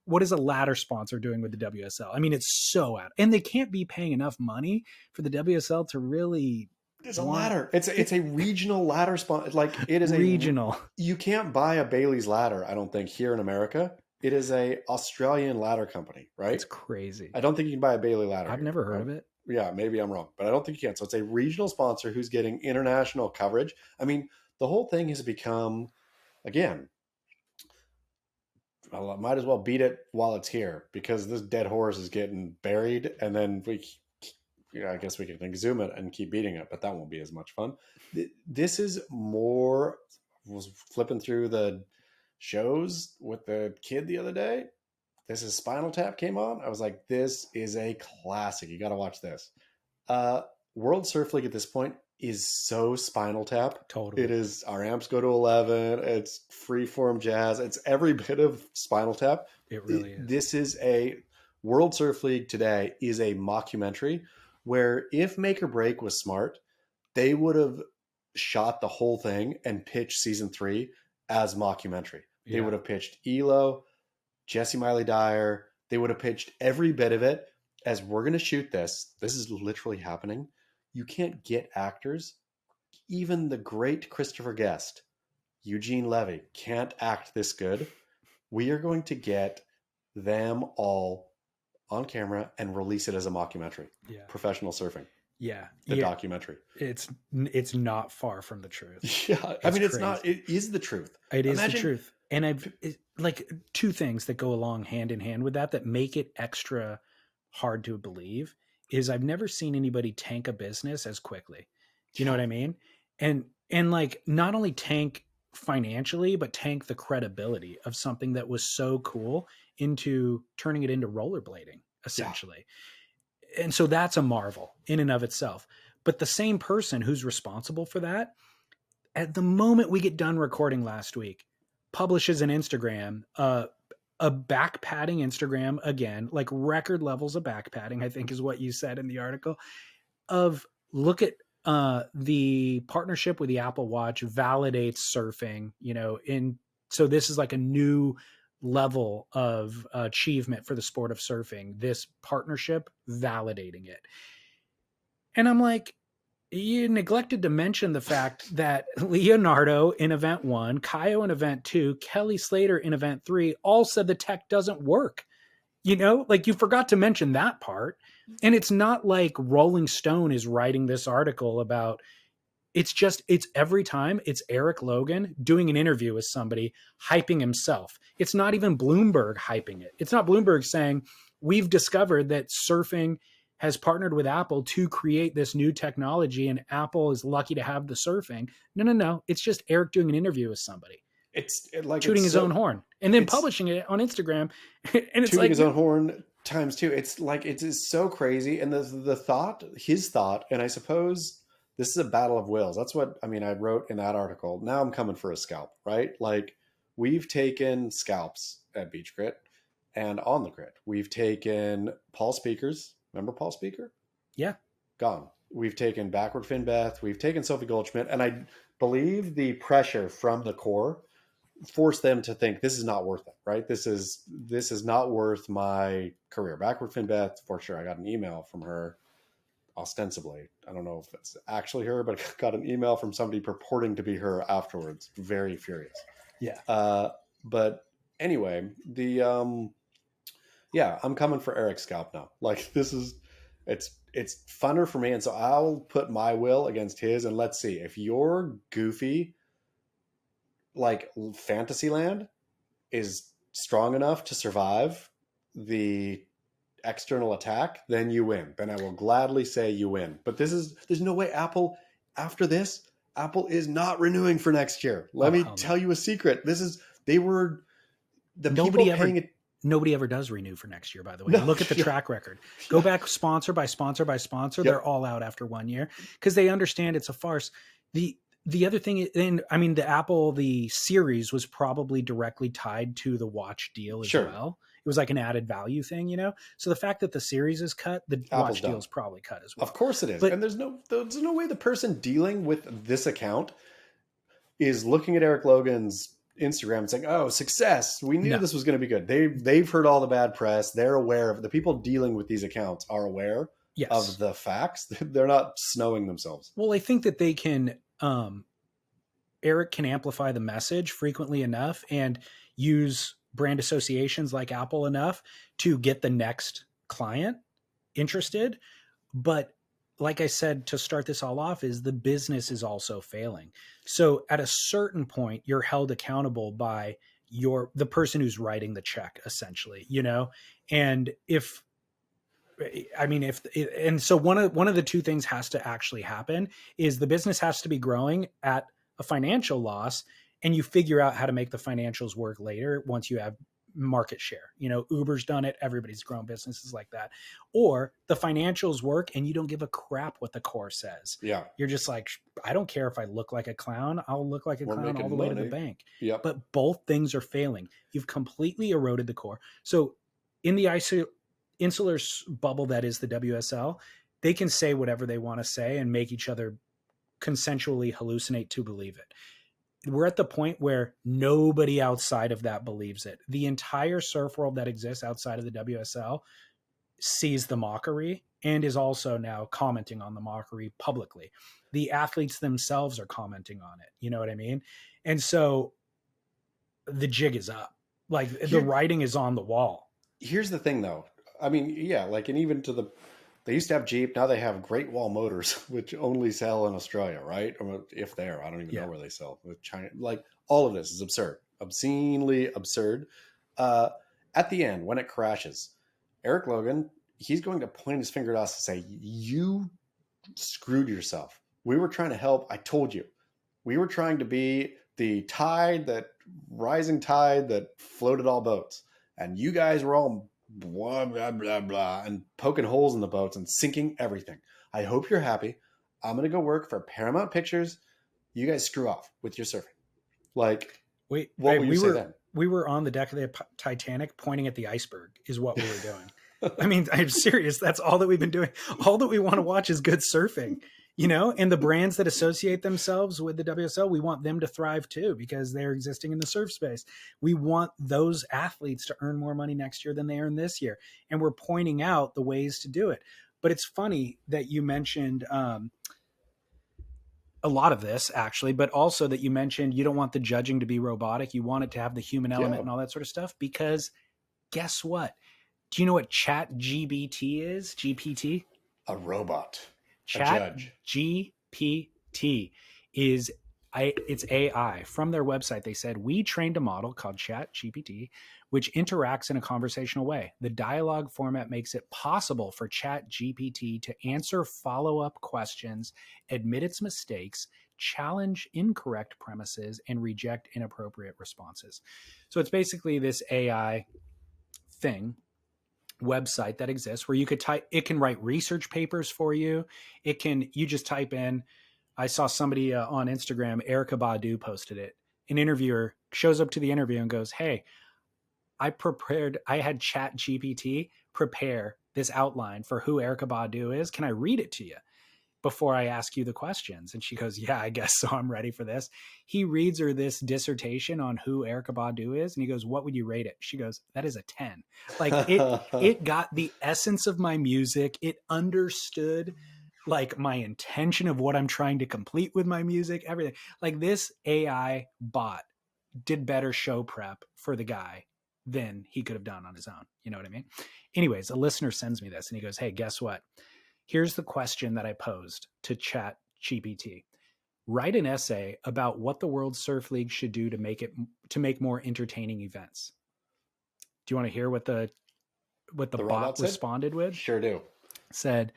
What is a ladder sponsor doing with the WSL? I mean, it's so out, and they can't be paying enough money for the WSL to really. It's a ladder. It's a regional ladder sponsor. Like, it is regional. You can't buy a Bailey's ladder, I don't think, here in America. It is a Australian ladder company, right? It's crazy. I don't think you can buy a Bailey ladder. I've never heard of it. Yeah, maybe I'm wrong, but I don't think you can. So it's a regional sponsor who's getting international coverage. I mean, the whole thing has become, again, I might as well beat it while it's here, because this dead horse is getting buried, and then I guess we can exhume it and keep beating it, but that won't be as much fun. This is more. Was flipping through the shows with the kid the other day. This is Spinal Tap came on. I was like, this is a classic. You got to watch this. World Surf League at this point is so Spinal Tap. Totally. It is. Our amps go to 11. It's freeform jazz. It's every bit of Spinal Tap. It really is. This is a World Surf League today is a mockumentary where, if Make or Break was smart, they would have shot the whole thing and pitched season 3 as mockumentary. Yeah. They would have pitched Elo, Jesse Miley Dyer. They would have pitched every bit of it as, we're going to shoot this. This is literally happening. You can't get actors. Even the great Christopher Guest, Eugene Levy, can't act this good. We are going to get them all on camera and release it as a mockumentary. Yeah. Professional surfing. Yeah. The documentary. It's not far from the truth. Yeah. I mean, it's not, it is the truth. It is the truth. And like two things that go along hand in hand with that make it extra hard to believe is I've never seen anybody tank a business as quickly. Do you know what I mean? And like, not only tank financially, but tank the credibility of something that was so cool into turning it into rollerblading, essentially. Yeah. And so that's a marvel in and of itself. But the same person who's responsible for that, at the moment we get done recording last week, publishes an Instagram, a back padding Instagram, again, like record levels of back padding, I think is what you said in the article, of look at the partnership with the Apple Watch validates surfing, so this is like a new level of achievement for the sport of surfing, this partnership validating it. And I'm like, you neglected to mention the fact that Leonardo in event 1, Kaio in event 2, Kelly Slater in event 3 all said the tech doesn't work. Like, you forgot to mention that part. And it's not like Rolling Stone is writing this article about, it's every time it's Eric Logan doing an interview with somebody hyping himself. It's not even Bloomberg hyping it. It's not Bloomberg saying, we've discovered that surfing has partnered with Apple to create this new technology and Apple is lucky to have the surfing. No. It's just Eric doing an interview with somebody. It's like tooting his own horn and then publishing it on Instagram. And it's tooting like his own horn times 2. It's like, it is so crazy. And his thought, and I suppose this is a battle of wills. That's what, I wrote in that article. Now I'm coming for a scalp, right? Like, we've taken scalps at Beach Grit and on the grid. We've taken Paul Speakers. Remember Paul Speaker? Yeah. Gone. We've taken Backward Fin Beth. We've taken Sophie Goldschmidt. And I believe the pressure from the core forced them to think, this is not worth it, right? This is not worth my career. Backward Fin Beth, for sure. I got an email from her, ostensibly. I don't know if it's actually her, but I got an email from somebody purporting to be her afterwards. Very furious. Yeah. But anyway, I'm coming for Eric's scalp now. Like, it's funner for me. And so I'll put my will against his, and let's see if your goofy, like, Fantasyland is strong enough to survive the external attack, then you win. Then I will gladly say you win. But there's no way Apple, after this, Apple is not renewing for next year. Let me tell you a secret. Nobody ever Nobody ever does renew for next year, by the way. No, Look at the track record. Go back sponsor by sponsor by sponsor. They're all out after 1 year because they understand it's a farce. The other thing, and I mean, the series was probably directly tied to the watch deal as well. It was like an added value thing, you know? So the fact that the series is cut, the watch deal is probably cut as well. Of course it is. But, and there's no way the person dealing with this account is looking at Eric Logan's Instagram and saying, "Oh, success. We knew this was going to be good." They've heard all the bad press. They're aware of the people dealing with these accounts are aware of the facts. They're not snowing themselves. Well, I think that they can, Eric can amplify the message frequently enough and use brand associations like Apple enough to get the next client interested. But like I said, to start this all off, is the business is also failing. So at a certain point, you're held accountable by the person who's writing the check, essentially, you know? And so one of the two things has to actually happen is the business has to be growing at a financial loss, and you figure out how to make the financials work later once you have market share. You know, Uber's done it. Everybody's grown businesses like that. Or the financials work and you don't give a crap what the core says. Yeah. You're just like, I don't care if I look like a clown. I'll look like a clown all the way to the bank. Yep. But both things are failing. You've completely eroded the core. So in the insular bubble that is the WSL, they can say whatever they want to say and make each other consensually hallucinate to believe it. We're at the point where nobody outside of that believes it. The entire surf world that exists outside of the WSL sees the mockery and is also now commenting on the mockery publicly. The athletes themselves are commenting on it. You know what I mean? And so the jig is up. Like the writing is on the wall. Here's the thing though. I mean, yeah, like, and even they used to have Jeep. Now they have Great Wall Motors, which only sell in Australia, right? Or if they're, I don't even know where they sell with China. Like, all of this is absurd, obscenely absurd. At the end, when it crashes, Eric Logan, he's going to point his finger at us and say, "You screwed yourself. We were trying to help. I told you. We were trying to be the rising tide that floated all boats. And you guys were all blah, blah, blah, blah, and poking holes in the boats and sinking everything. I hope you're happy. I'm going to go work for Paramount Pictures. You guys screw off with your surfing." Like, what would you say then? We were on the deck of the Titanic pointing at the iceberg is what we were doing. I mean, I'm serious. That's all that we've been doing. All that we want to watch is good surfing, you know, and the brands that associate themselves with the WSL, we want them to thrive too, because they're existing in the surf space. We want those athletes to earn more money next year than they earn this year. And we're pointing out the ways to do it. But it's funny that you mentioned a lot of this actually, but also that you mentioned you don't want the judging to be robotic. You want it to have the human element and all that sort of stuff, because guess what? Do you know what Chat GBT is? GPT? A robot. Chat GPT is it's AI. From their website, they said, "We trained a model called Chat GPT, which interacts in a conversational way. The dialogue format makes it possible for Chat GPT to answer follow-up questions, admit its mistakes, challenge incorrect premises, and reject inappropriate responses." So it's basically this AI website that exists where you could it can write research papers for you. You just type in, I saw somebody on Instagram, Erykah Badu posted it. An interviewer shows up to the interview and goes, "Hey, I had Chat GPT prepare this outline for who Erykah Badu is. Can I read it to you before I ask you the questions?" And she goes, "Yeah, I guess so. I'm ready for this." He reads her this dissertation on who Erykah Badu is. And he goes, "What would you rate it?" She goes, "That is a 10. Like it got the essence of my music. It understood like my intention of what I'm trying to complete with my music, everything. Like this AI bot did better show prep for the guy than he could have done on his own. You know what I mean? Anyways, a listener sends me this and he goes, "Hey, guess what? Here's the question that I posed to Chat GPT. Write an essay about what the World Surf League should do to make more entertaining events." Do you want to hear what the bot responded with? Sure do. Said,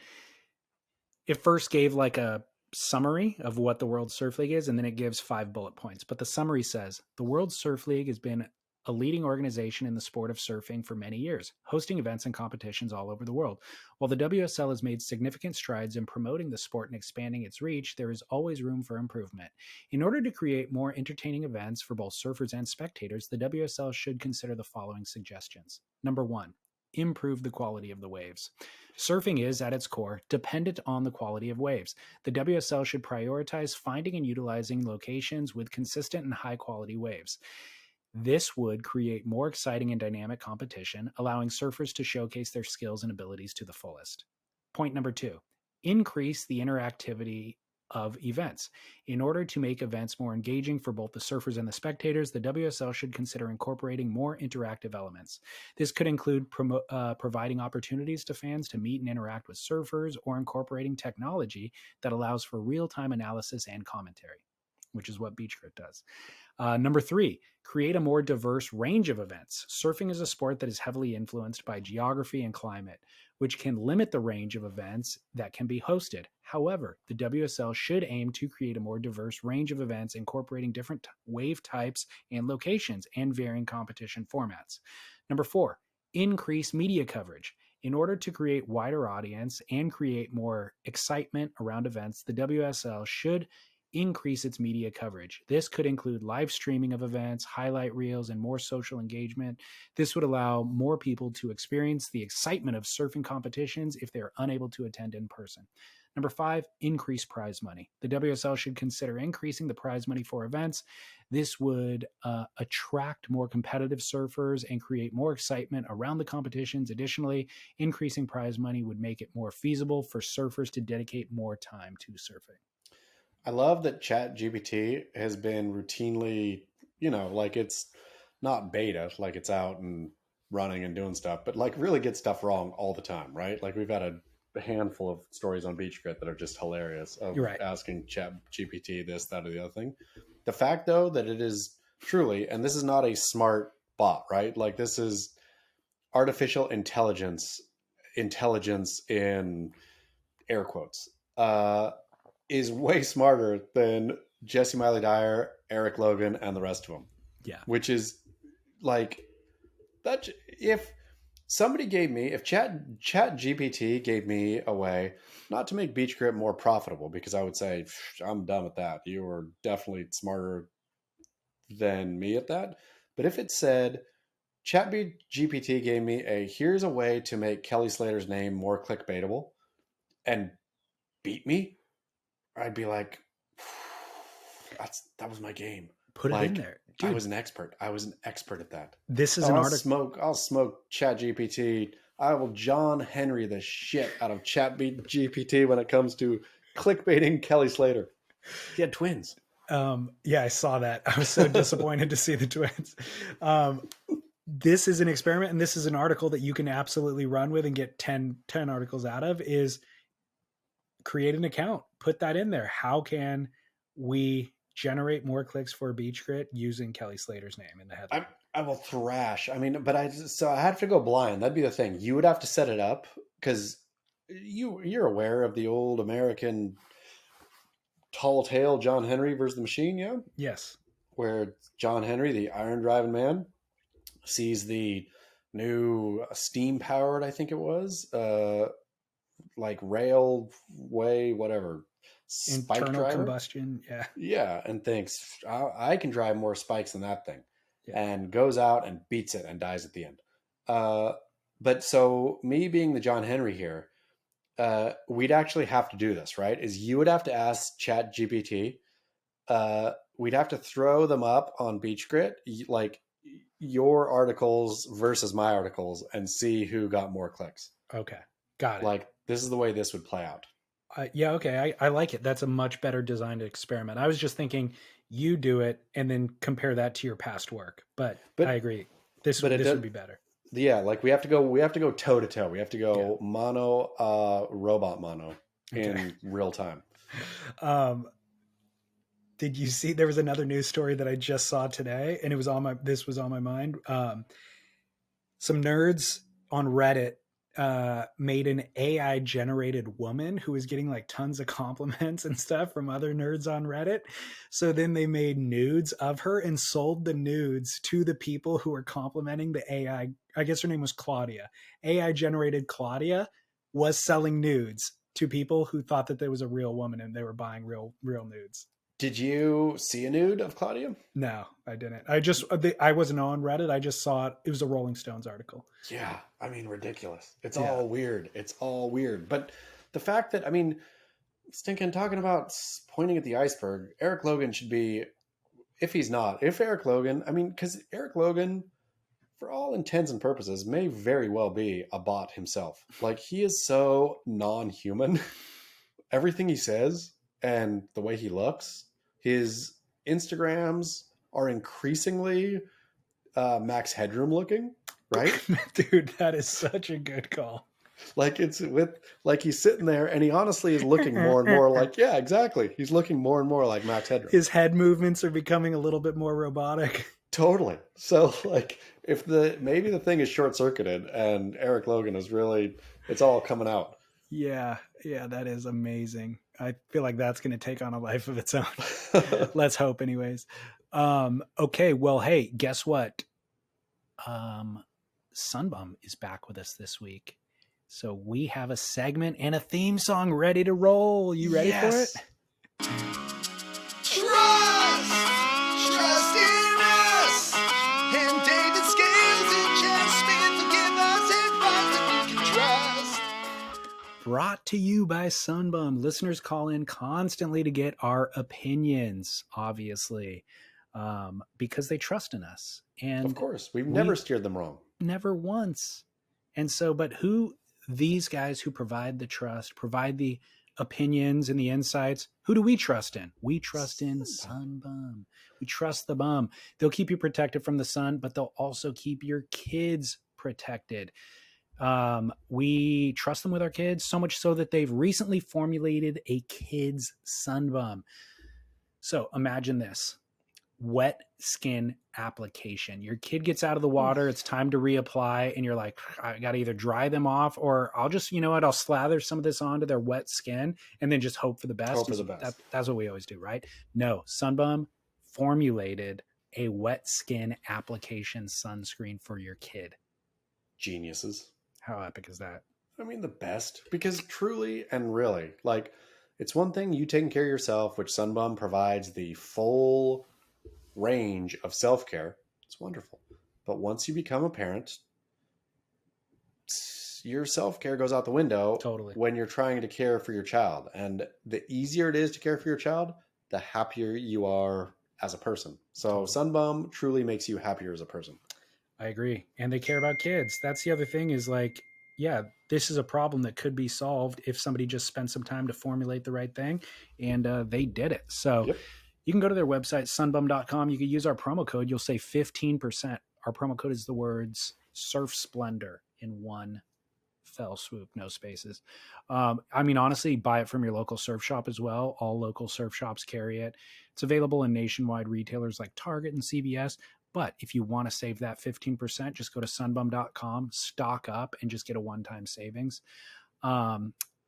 it first gave like a summary of what the World Surf League is, and then it gives 5 bullet points. But the summary says, the World Surf League has been a leading organization in the sport of surfing for many years, hosting events and competitions all over the world. While the WSL has made significant strides in promoting the sport and expanding its reach, there is always room for improvement. In order to create more entertaining events for both surfers and spectators, the WSL should consider the following suggestions. Number 1, improve the quality of the waves. Surfing is, at its core, dependent on the quality of waves. The WSL should prioritize finding and utilizing locations with consistent and high-quality waves. This would create more exciting and dynamic competition, allowing surfers to showcase their skills and abilities to the fullest. Point number 2, increase the interactivity of events. In order to make events more engaging for both the surfers and the spectators, the WSL should consider incorporating more interactive elements. This could include providing opportunities to fans to meet and interact with surfers, or incorporating technology that allows for real-time analysis and commentary, which is what Beach Grit does. Number 3, create a more diverse range of events. Surfing is a sport that is heavily influenced by geography and climate, which can limit the range of events that can be hosted. However, the WSL should aim to create a more diverse range of events incorporating different wave types and locations and varying competition formats. Number 4, increase media coverage. In order to create wider audience and create more excitement around events, the WSL should increase its media coverage. This could include live streaming of events, highlight reels, and more social engagement. This would allow more people to experience the excitement of surfing competitions if they are unable to attend in person. Number 5, increase prize money. The WSL should consider increasing the prize money for events. This would attract more competitive surfers and create more excitement around the competitions. Additionally, increasing prize money would make it more feasible for surfers to dedicate more time to surfing. I love that ChatGPT has been routinely, like it's not beta, like it's out and running and doing stuff, but like really get stuff wrong all the time, right? Like we've had a handful of stories on Beach Grit that are just hilarious of asking ChatGPT this, that, or the other thing. The fact though that it is truly, and this is not a smart bot, right? Like this is artificial intelligence in air quotes, is way smarter than Jesse Miley Dyer, Eric Logan, and the rest of them. Yeah. Which is like that. If ChatGPT gave me a way not to make Beach Grit more profitable, because I would say, I'm done with that. You are definitely smarter than me at that. But if it said, ChatGPT gave me here's a way to make Kelly Slater's name more clickbaitable and beat me, I'd be like, that was my game. Put it in there. Dude, I was an expert at that. This is an article. I'll smoke ChatGPT. I will John Henry the shit out of ChatGPT when it comes to clickbaiting Kelly Slater. He had twins. Yeah, I saw that. I was so disappointed to see the twins. This is an experiment, and this is an article that you can absolutely run with and get 10 articles out of, is create an account, put that in there. How can we generate more clicks for Beach Grit using Kelly Slater's name in the headline? I will thrash. I mean, but I have to go blind. That'd be the thing. You would have to set it up because you're aware of the old American tall tale John Henry versus the Machine, yeah? Yes. Where John Henry, the iron driving man, sees the new steam powered, I think it was, like railway, whatever, spike internal driver. Combustion, yeah, and thinks I can drive more spikes than that thing, and goes out and beats it and dies at the end. But so me being the John Henry here, we'd actually have to do this, right? Is you would have to ask ChatGPT. We'd have to throw them up on Beach Grit, like your articles versus my articles, and see who got more clicks. Okay, got it. Like this is the way this would play out. Yeah, okay, I like it. That's a much better designed experiment. I was just thinking you do it and then compare that to your past work, but I agree. This would be better. Yeah, like we have to go toe to toe. We have to go robot mono in real time. Did you see there was another news story that I just saw today, and this was on my mind. Some nerds on Reddit made an AI generated woman who was getting like tons of compliments and stuff from other nerds on Reddit. So then they made nudes of her and sold the nudes to the people who were complimenting the AI. I guess her name was Claudia. AI generated Claudia was selling nudes to people who thought that there was a real woman and they were buying real nudes. Did you see a nude of Claudia? No, I didn't. I wasn't on Reddit. I just saw it. It was a Rolling Stones article. Yeah. I mean, ridiculous. It's all weird. It's all weird. But the fact that, I mean, stinking talking about pointing at the iceberg, Eric Logan should be, if Eric Logan, I mean, because Eric Logan, for all intents and purposes, may very well be a bot himself. Like, he is so non-human. Everything he says and the way he looks, his Instagrams are increasingly Max Headroom looking, right? Dude, that is such a good call. Like he's sitting there and he honestly is looking more and more like, yeah, exactly. He's looking more and more like Max Headroom. His head movements are becoming a little bit more robotic. Totally. So like if maybe the thing is short circuited and Eric Logan is really, it's all coming out. Yeah, that is amazing. I feel like that's going to take on a life of its own. Let's hope anyways. Okay, well, hey, guess what? Sunbum is back with us this week. So we have a segment and a theme song ready to roll. You ready for it? Trust in us. And David Scales and Jack Smith will give us advice that we can trust. Brought to you by Sunbum. Listeners call in constantly to get our opinions, obviously, because they trust in us. And of course, we've never steered them wrong. Never once. And so, but these guys who provide the trust, provide the opinions and the insights, who do we trust in? We trust in Sunbum. We trust the bum. They'll keep you protected from the sun, but they'll also keep your kids protected. We trust them with our kids, so much so that they've recently formulated a kids Sunbum. So imagine this. Wet skin application. Your kid gets out of the water. It's time to reapply. And you're like, I got to either dry them off or I'll just, I'll slather some of this onto their wet skin and then just hope for the best. Hope for the best. That's what we always do, right? No, Sunbum formulated a wet skin application sunscreen for your kid. Geniuses. How epic is that? I mean, the best, because truly and really, like, it's one thing you taking care of yourself, which Sunbum provides the full range of self-care. It's wonderful. But once you become a parent, your self-care goes out the window. Totally. When you're trying to care for your child. And the easier it is to care for your child, the happier you are as a person. So Sunbum truly makes you happier as a person. I agree. And they care about kids. That's the other thing is like, yeah, this is a problem that could be solved if somebody just spent some time to formulate the right thing. And they did it. So you can go to their website, sunbum.com. You can use our promo code. You'll save 15%. Our promo code is the words Surf Splendor in one fell swoop, no spaces. I mean, honestly, buy it from your local surf shop as well. All local surf shops carry it. It's available in nationwide retailers like Target and CVS. But if you want to save that 15%, just go to sunbum.com, stock up, and just get a one-time savings.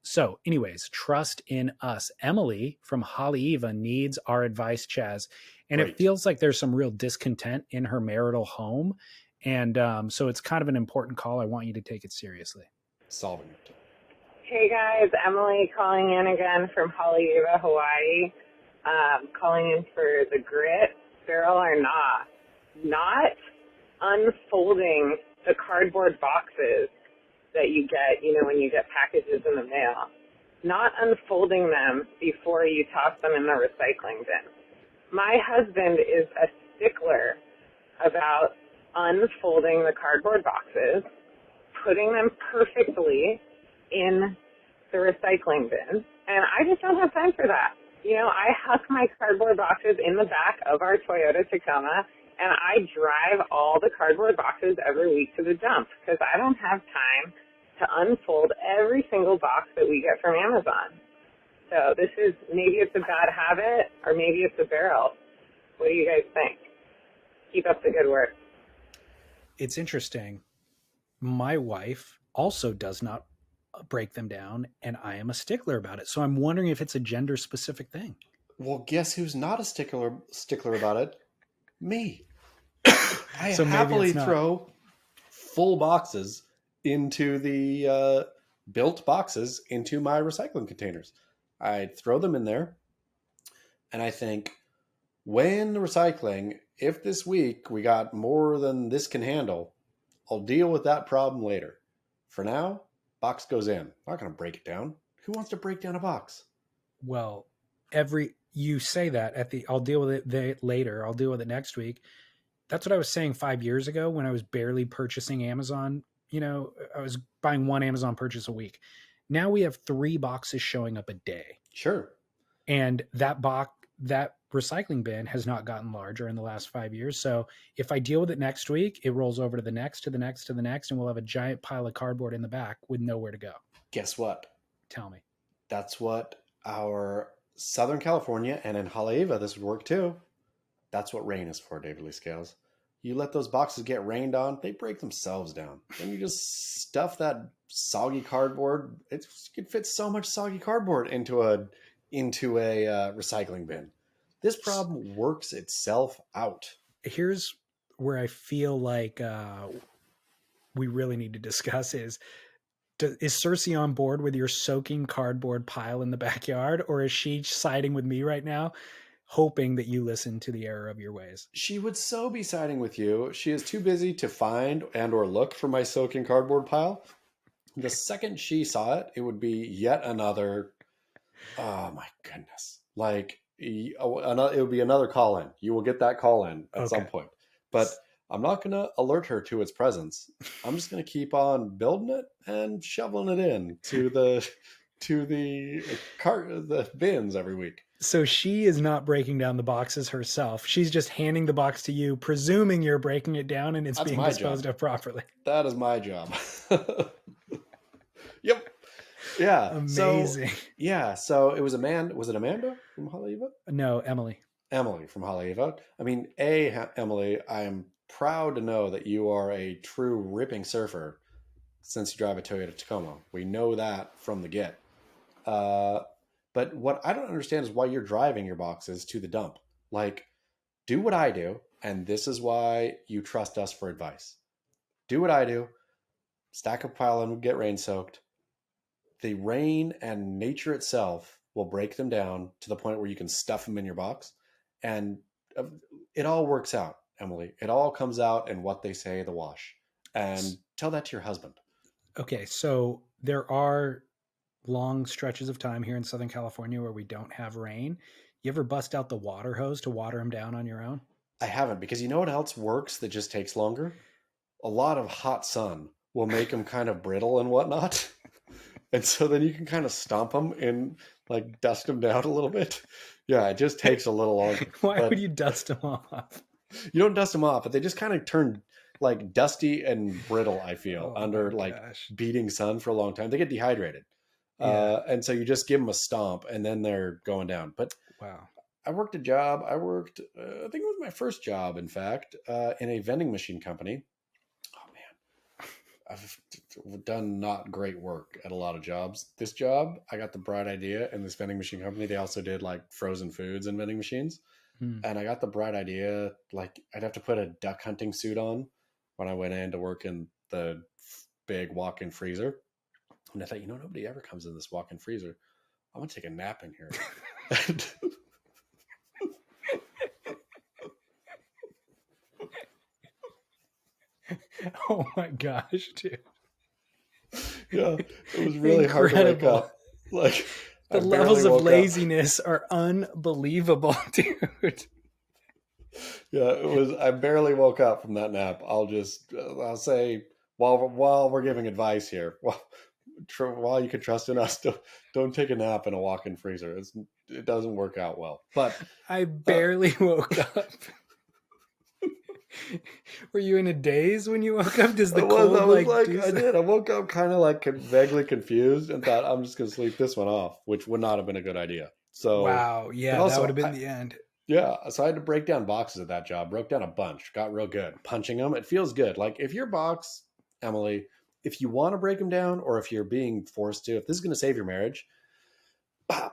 So anyways, trust in us. Emily from Haleiwa needs our advice, Chaz. And It feels like there's some real discontent in her marital home. And so it's kind of an important call. I want you to take it seriously. Solving it. Hey guys, Emily calling in again from Haleiwa, Hawaii. Calling in for the grit, Feral or not unfolding the cardboard boxes that you get, when you get packages in the mail. Not unfolding them before you toss them in the recycling bin. My husband is a stickler about unfolding the cardboard boxes, putting them perfectly in the recycling bin, and I just don't have time for that. I huck my cardboard boxes in the back of our Toyota Tacoma, and I drive all the cardboard boxes every week to the dump because I don't have time to unfold every single box that we get from Amazon. So maybe it's a bad habit or maybe it's a barrel. What do you guys think? Keep up the good work. It's interesting. My wife also does not break them down, and I am a stickler about it. So I'm wondering if it's a gender specific thing. Well, guess who's not a stickler about it? Me. I So maybe happily it's not. throw full boxes into the built boxes into my recycling containers. I throw them in there, and I think, when recycling, if this week we got more than this can handle, I'll deal with that problem later. For now, box goes in. I'm not going to break it down. Who wants to break down a box? Well, you say that I'll deal with it later. I'll deal with it next week. That's what I was saying 5 years ago when I was barely purchasing Amazon. I was buying one Amazon purchase a week. Now we have 3 boxes showing up a day. Sure. And that recycling bin has not gotten larger in the last 5 years. So if I deal with it next week, it rolls over to the next, to the next, to the next, and we'll have a giant pile of cardboard in the back with nowhere to go. Guess what? Tell me. That's what our Southern California, and in Haleiwa, this would work too. That's what rain is for, David Lee Scales. You let those boxes get rained on, they break themselves down. Then you just stuff that soggy cardboard. You could fit so much soggy cardboard into a recycling bin. This problem works itself out. Here's where I feel like we really need to discuss is Cersei on board with your soaking cardboard pile in the backyard, or is she siding with me right now, hoping that you listen to the error of your ways? She would so be siding with you. She is too busy to find and or look for my soaking cardboard pile. The second she saw it, it would be yet another, oh my goodness. Like, it would be another call in. You will get that call in at some point. But I'm not going to alert her to its presence. I'm just going to keep on building it and shoveling it in to the bins every week. So she is not breaking down the boxes herself. She's just handing the box to you, presuming you're breaking it down and it's being disposed of properly. That is my job. Yep. Yeah. Amazing. So it was was it Amanda from Haleiwa? No, Emily. Emily from Haleiwa. I mean, Emily, I am proud to know that you are a true ripping surfer since you drive a Toyota Tacoma. We know that from the get. But what I don't understand is why you're driving your boxes to the dump. Like, do what I do, and this is why you trust us for advice. Do what I do, stack a pile and get rain soaked. The rain and nature itself will break them down to the point where you can stuff them in your box. And it all works out, Emily. It all comes out in what they say, the wash. And tell that to your husband. Okay, so there are long stretches of time here in Southern California where we don't have rain. You ever bust out the water hose to water them down on your own? I haven't, because you know what else works that just takes longer? A lot of hot sun will make them kind of brittle and whatnot. And so then you can kind of stomp them and like dust them down a little bit. Yeah, it just takes a little longer. Why would you dust them off? You don't dust them off, but they just kind of turn like dusty and brittle, I feel, under beating sun for a long time. They get dehydrated. Yeah. And so you just give them a stomp and then they're going down. But wow, I worked a job. I think it was my first job, in fact, in a vending machine company. Oh man, I've done not great work at a lot of jobs. This job, I got the bright idea in this vending machine company. They also did like frozen foods and vending machines. And I got the bright idea, like I'd have to put a duck hunting suit on when I went in to work in the big walk-in freezer. And I thought, nobody ever comes in this walk-in freezer. I'm going to take a nap in here. Oh my gosh, dude. Yeah, it was really hard to wake up. Like, the levels of laziness are unbelievable, dude. Yeah, it was. I barely woke up from that nap. I'll say, while we're giving advice here, while you can trust in us, don't take a nap in a walk-in freezer. It doesn't work out well. But I barely woke up. Were you in a daze when you woke up? Does the cold I did. I woke up kind of like vaguely confused and thought, I'm just going to sleep this one off, which would not have been a good idea. So wow, yeah, also, that would have been the end. Yeah, so I had to break down boxes at that job. Broke down a bunch. Got real good punching them. It feels good. Like if your box, Emily, if you want to break them down, or if you're being forced to, if this is going to save your marriage,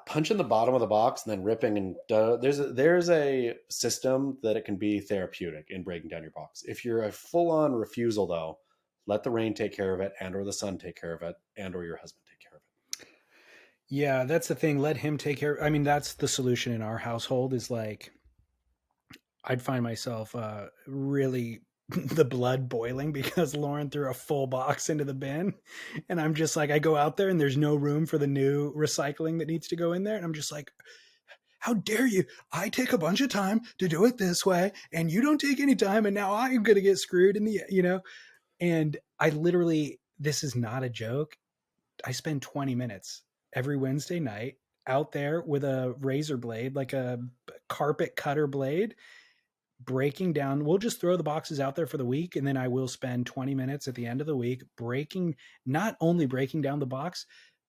punching the bottom of the box and then ripping and there's a system that it can be therapeutic in breaking down your box. If you're a full-on refusal, though, let the rain take care of it, and or the sun take care of it, and or your husband take care of it. Yeah, that's the thing. Let him take care. I mean, that's the solution in our household. Is like, I'd find myself really the blood boiling because Lauren threw a full box into the bin, and I'm just like, I go out there and there's no room for the new recycling that needs to go in there, and I'm just like, how dare you? I take a bunch of time to do it this way, and you don't take any time, and now I'm gonna get screwed in the, you know. And I literally, this is not a joke, I spend 20 minutes every Wednesday night out there with a razor blade, like a carpet cutter blade, breaking down. We'll just throw the boxes out there for the week, and then I will spend 20 minutes at the end of the week not only breaking down the box,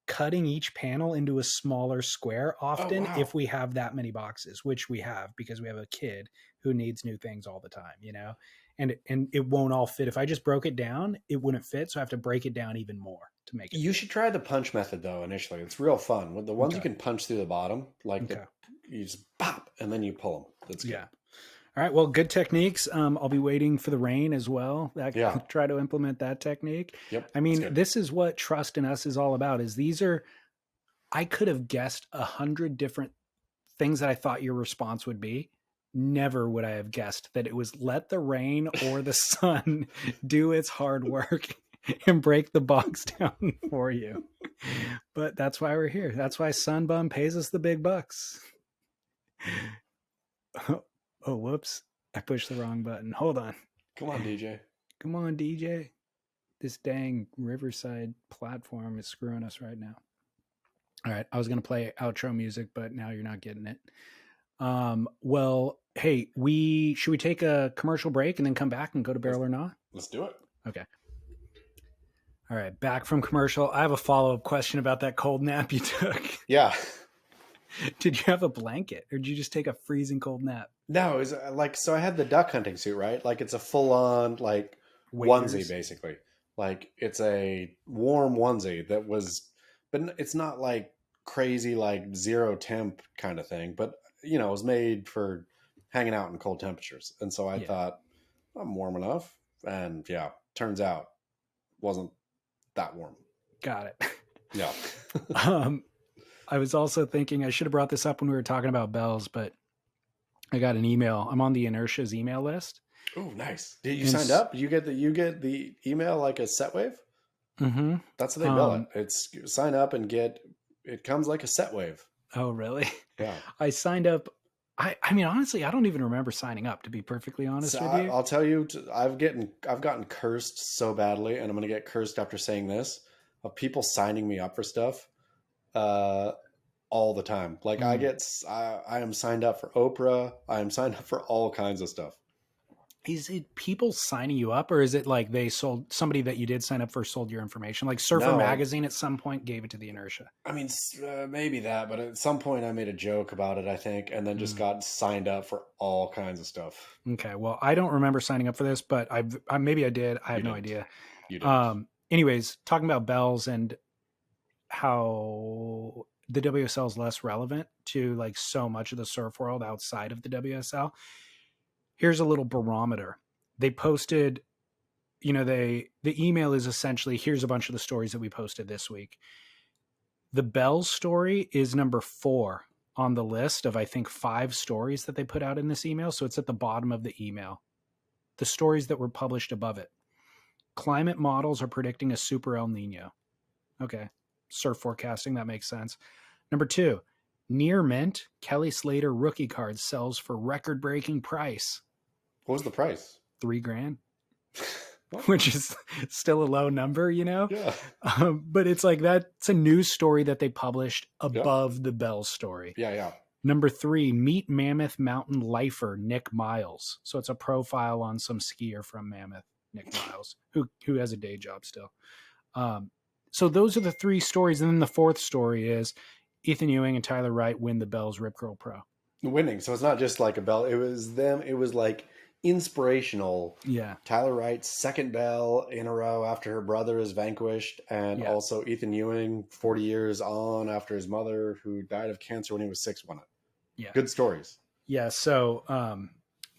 cutting each panel into a smaller square often. If we have that many boxes, which we have because we have a kid who needs new things all the time, you know, and it won't all fit. If I just broke it down, it wouldn't fit. So I have to break it down even more to make it. You should try the punch method, though. Initially, it's real fun. With the ones you can punch through the bottom, like you just pop and then you pull them. That's good. Yeah. All right. Well, good techniques. I'll be waiting for the rain as well. Try to implement that technique. Yep. I mean, this is what trust in us is all about. I could have guessed 100 different things that I thought your response would be. Never would I have guessed that it was let the rain or the sun do its hard work and break the box down for you. But that's why we're here. That's why Sunbum pays us the big bucks. Oh, whoops. I pushed the wrong button. Hold on. Come on, DJ. Come on, DJ. This dang Riverside platform is screwing us right now. All right. I was going to play outro music, but now you're not getting it. Well, hey, should we take a commercial break and then come back and go to Barrel or Not? Let's do it. Okay. All right. Back from commercial. I have a follow-up question about that cold nap you took. Yeah. Did you have a blanket or did you just take a freezing cold nap? No, it was like, so I had the duck hunting suit, right? Like it's a full on like onesie, basically. Like it's a warm onesie that was, but it's not like crazy, like zero temp kind of thing, but you know, it was made for hanging out in cold temperatures. And so I thought I'm warm enough. And turns out wasn't that warm. Got it. Yeah. I was also thinking I should have brought this up when we were talking about bells, but I got an email. I'm on the Inertia's email list. Oh, nice. Did you signed up? You get the email like a set wave? Mm-hmm. That's what they bill it. It's sign up and it comes like a set wave. Oh, really? Yeah. I signed up. I mean, honestly, I don't even remember signing up, to be perfectly honest with you. I'll tell you, I've gotten cursed so badly, and I'm going to get cursed after saying this, of people signing me up for stuff all the time. Like I am signed up for Oprah. I am signed up for all kinds of stuff. Is it people signing you up, or is it like they sold somebody that you did sign up for sold your information? Like Surfer Magazine at some point gave it to the Inertia. I mean, maybe that, but at some point I made a joke about it, I think, and then just got signed up for all kinds of stuff. Okay. Well, I don't remember signing up for this, but maybe I did. I have no idea. You did. Anyways, talking about bells and how the WSL is less relevant to like so much of the surf world outside of the WSL. Here's a little barometer. They posted, the email is essentially, here's a bunch of the stories that we posted this week. The Bells story is number 4 on the list of, I think, 5 stories that they put out in this email. So it's at the bottom of the email. The stories that were published above it. Climate models are predicting a super El Nino. Okay. Surf forecasting, that makes sense. Number 2, near mint, Kelly Slater rookie card sells for record-breaking price. What was the price? $3,000, which is still a low number, Yeah. But it's like that's a news story that they published above the Bell story. Yeah. Number 3, meet Mammoth mountain lifer Nick Miles. So it's a profile on some skier from Mammoth, Nick Miles, who has a day job still. So those are the 3 stories. And then the 4th story is Ethan Ewing and Tyler Wright win the Bells Rip Curl Pro. Winning. So it's not just like a Bell. It was them. It was like inspirational. Yeah. Tyler Wright's second bell in a row after her brother is vanquished, and also Ethan Ewing 40 years on after his mother, who died of cancer when he was 6, won it. Yeah. Good stories. Yeah. So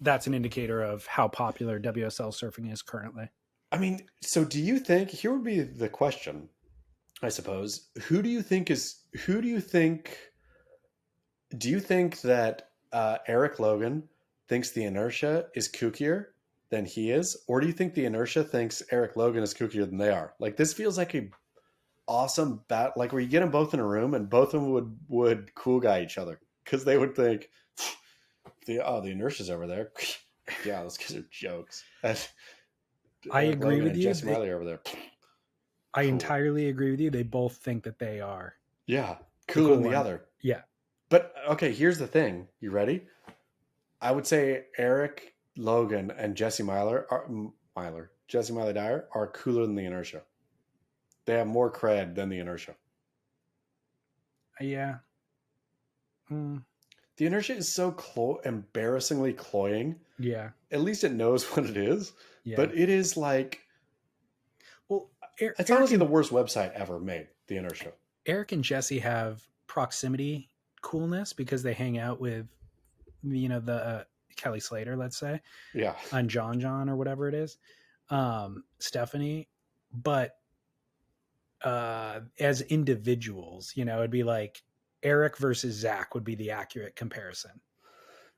that's an indicator of how popular WSL surfing is currently. I mean, so do you think, here would be the question, I suppose, do you think that Eric Logan thinks the inertia is kookier than he is? Or do you think the inertia thinks Eric Logan is kookier than they are? Like, this feels like a awesome like where you get them both in a room and both of them would cool guy each other. Because they would think, the inertia's over there. Yeah, those guys are jokes. I agree with you. Jesse Miley over there. I entirely agree with you. They both think that they are. Yeah, cooler than the other. Yeah. But, okay, here's the thing. You ready? I would say Eric Logan and Jesse Miley Dyer are cooler than the inertia. They have more cred than the inertia. Yeah. The inertia is so embarrassingly cloying. Yeah. At least it knows what it is. Yeah. But it is like... Well, it's honestly the worst website ever made, the inertia. Eric and Jesse have proximity coolness because they hang out with, the Kelly Slater, let's say. Yeah. On John or whatever it is. Stephanie. But as individuals, it'd be like Eric versus Zach would be the accurate comparison.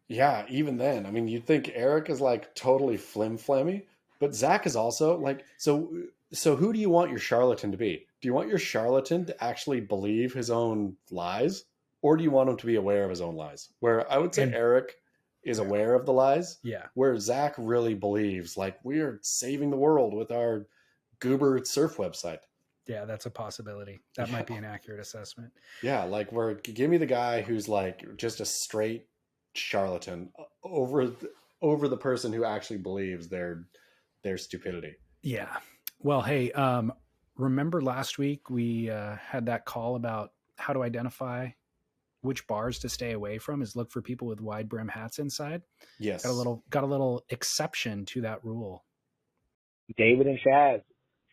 Yeah, even then. I mean, you'd think Eric is like totally flim-flammy, but Zach is also like, so who do you want your charlatan to be? Do you want your charlatan to actually believe his own lies? Or do you want him to be aware of his own lies? Where I would say Eric is aware of the lies. Yeah. Where Zach really believes, like, we are saving the world with our goober surf website. Yeah, that's a possibility. That might be an accurate assessment. Yeah, like give me the guy who's like just a straight charlatan over the person who actually believes their stupidity. Yeah. Well, hey, remember last week we had that call about how to identify which bars to stay away from is look for people with wide brim hats inside. Yes. Got a little exception to that rule. David and Shaz,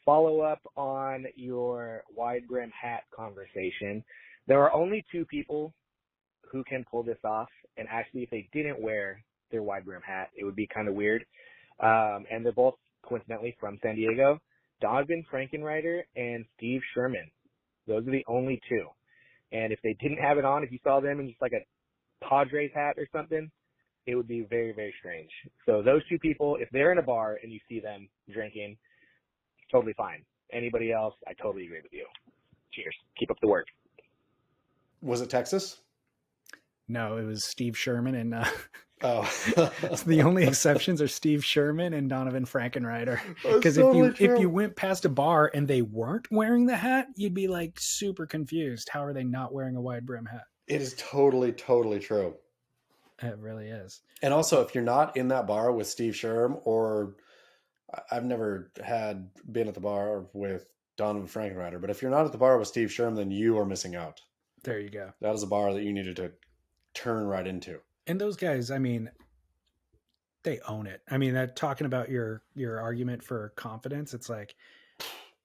follow up on your wide brim hat conversation. There are only 2 people who can pull this off, and actually if they didn't wear their wide brim hat, it would be kind of weird. And they're both coincidentally from San Diego. Donovan Frankenreiter and Steve Sherman. Those are the only 2. And if they didn't have it on, if you saw them in just like a Padres hat or something, it would be very, very strange. So those 2 people, if they're in a bar and you see them drinking, totally fine. Anybody else, I totally agree with you. Cheers. Keep up the work. Was it Texas? No, it was Steve Sherman and so the only exceptions are Steve Sherman and Donovan Frankenreiter. Because if you went past a bar and they weren't wearing the hat, you'd be like super confused. How are they not wearing a wide brim hat? It is totally, totally true. It really is. And also, if you're not in that bar with Steve Sherm, or I've never been at the bar with Donovan Frankenreiter, but if you're not at the bar with Steve Sherm, then you are missing out. There you go. That is a bar that you needed to turn right into. And those guys, I mean, they own it. I mean, that talking about your argument for confidence, it's like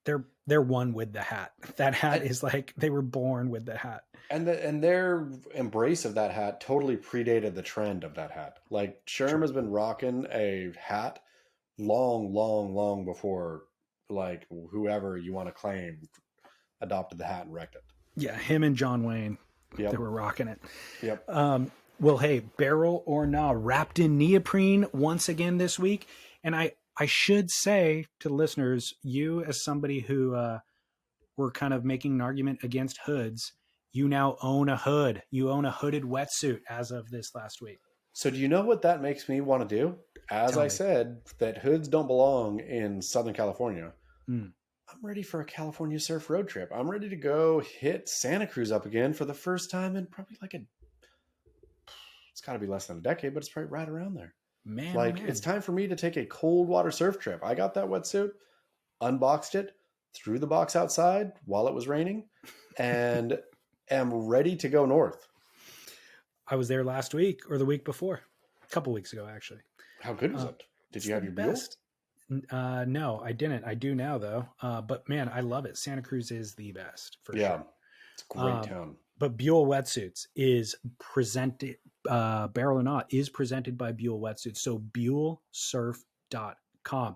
they're one with the hat. That hat is like they were born with the hat. And their embrace of that hat totally predated the trend of that hat. Like Sherm has been rocking a hat long before like whoever you want to claim adopted the hat and wrecked it. Yeah, him and John Wayne. Yep. They were rocking it. Yep. Well, hey, barrel or nah, wrapped in neoprene once again this week. And I should say to the listeners, you as somebody who were kind of making an argument against hoods, you now own a hood. You own a hooded wetsuit as of this last week. So do you know what that makes me want to do? As I said, that hoods don't belong in Southern California. Mm. I'm ready for a California surf road trip. I'm ready to go hit Santa Cruz up again for the first time in probably it's got to be less than a decade, but it's probably right around there. Man, it's time for me to take a cold water surf trip. I got that wetsuit, unboxed it, threw the box outside while it was raining, and am ready to go north. I was there last week or the week before, a couple weeks ago, actually. How good was it? Did you have your best? No, I didn't. I do now though. But man, I love it. Santa Cruz is the best for sure. It's a great town. But Buell Wetsuits is presented, Barrel or Not is presented by Buell Wetsuits. So buellsurf.com.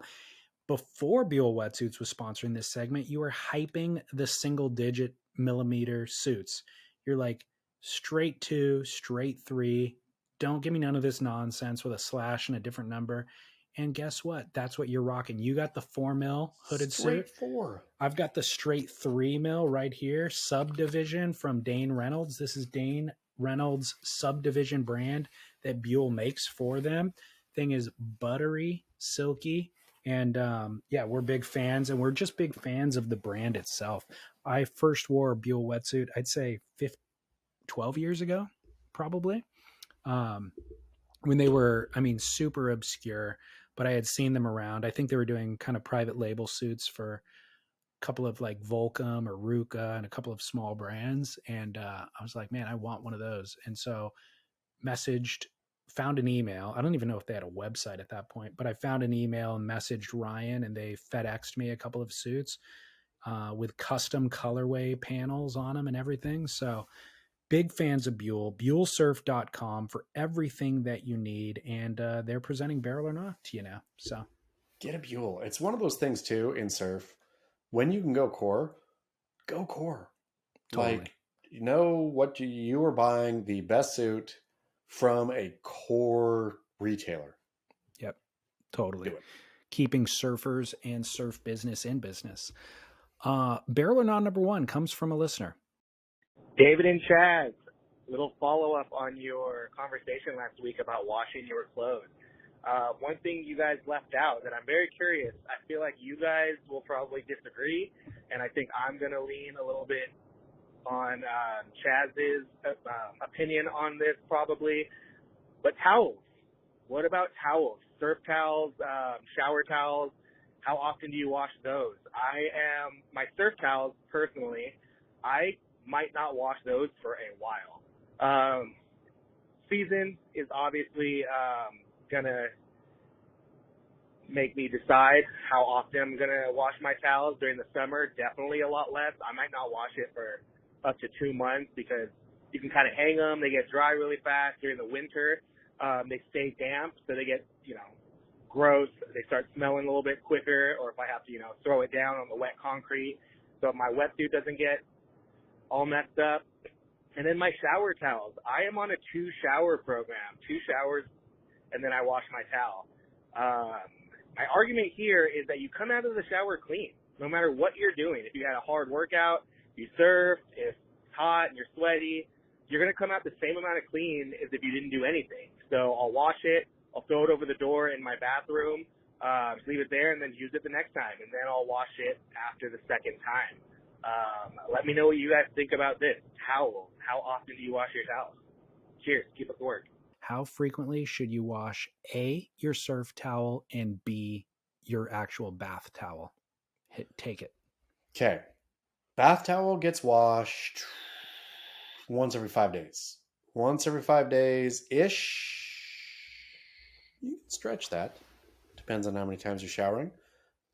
Before Buell Wetsuits was sponsoring this segment, you were hyping the single digit millimeter suits. You're like straight 2, straight 3. Don't give me none of this nonsense with a slash and a different number. And guess what? That's what you're rocking. You got the 4 mil hooded straight suit. 4. I've got the straight 3 mil right here. Subdivision from Dane Reynolds. This is Dane Reynolds' subdivision brand that Buell makes for them. Thing is buttery, silky. And yeah, we're big fans, and we're just big fans of the brand itself. I first wore a Buell wetsuit, I'd say 12 years ago, probably. When they were, super obscure, but I had seen them around. I think they were doing kind of private label suits for a couple of like Volcom or Ruka and a couple of small brands. And I was like, man, I want one of those. And so found an email. I don't even know if they had a website at that point, but I found an email and messaged Ryan, and they FedExed me a couple of suits with custom colorway panels on them and everything. So big fans of Buell, buellsurf.com for everything that you need. And they're presenting Barrel or Not to you now. So get a Buell. It's one of those things too in surf. When you can go core, go core. Totally. Like, you know what you are buying the best suit from a core retailer. Yep, totally. Keeping surfers and surf business in business. Barrel or Not number 1 comes from a listener. David and Chaz, little follow-up on your conversation last week about washing your clothes. One thing you guys left out that I'm very curious, I feel like you guys will probably disagree, and I think I'm going to lean a little bit on Chaz's opinion on this probably. But towels. What about towels? Surf towels, shower towels. How often do you wash those? My surf towels, personally, I might not wash those for a while. Season is obviously going to make me decide how often I'm going to wash my towels. During the summer, definitely a lot less. I might not wash it for up to 2 months because you can kind of hang them. They get dry really fast. During the winter, they stay damp, so they get, gross. They start smelling a little bit quicker, or if I have to, throw it down on the wet concrete so my wetsuit doesn't get all messed up. And then my shower towels. I am on a 2-shower program, 2 showers, and then I wash my towel. My argument here is that you come out of the shower clean, no matter what you're doing. If you had a hard workout, you surfed, if it's hot and you're sweaty, you're going to come out the same amount of clean as if you didn't do anything. So I'll wash it, I'll throw it over the door in my bathroom, just leave it there, and then use it the next time. And then I'll wash it after the second time. Let me know what you guys think about this. Towels. How often do you wash your towels? Cheers. Keep up the work. How frequently should you wash A, your surf towel, and B, your actual bath towel? Take it. Okay. Bath towel gets washed once every 5 days. Once every 5 days-ish. You can stretch that. Depends on how many times you're showering.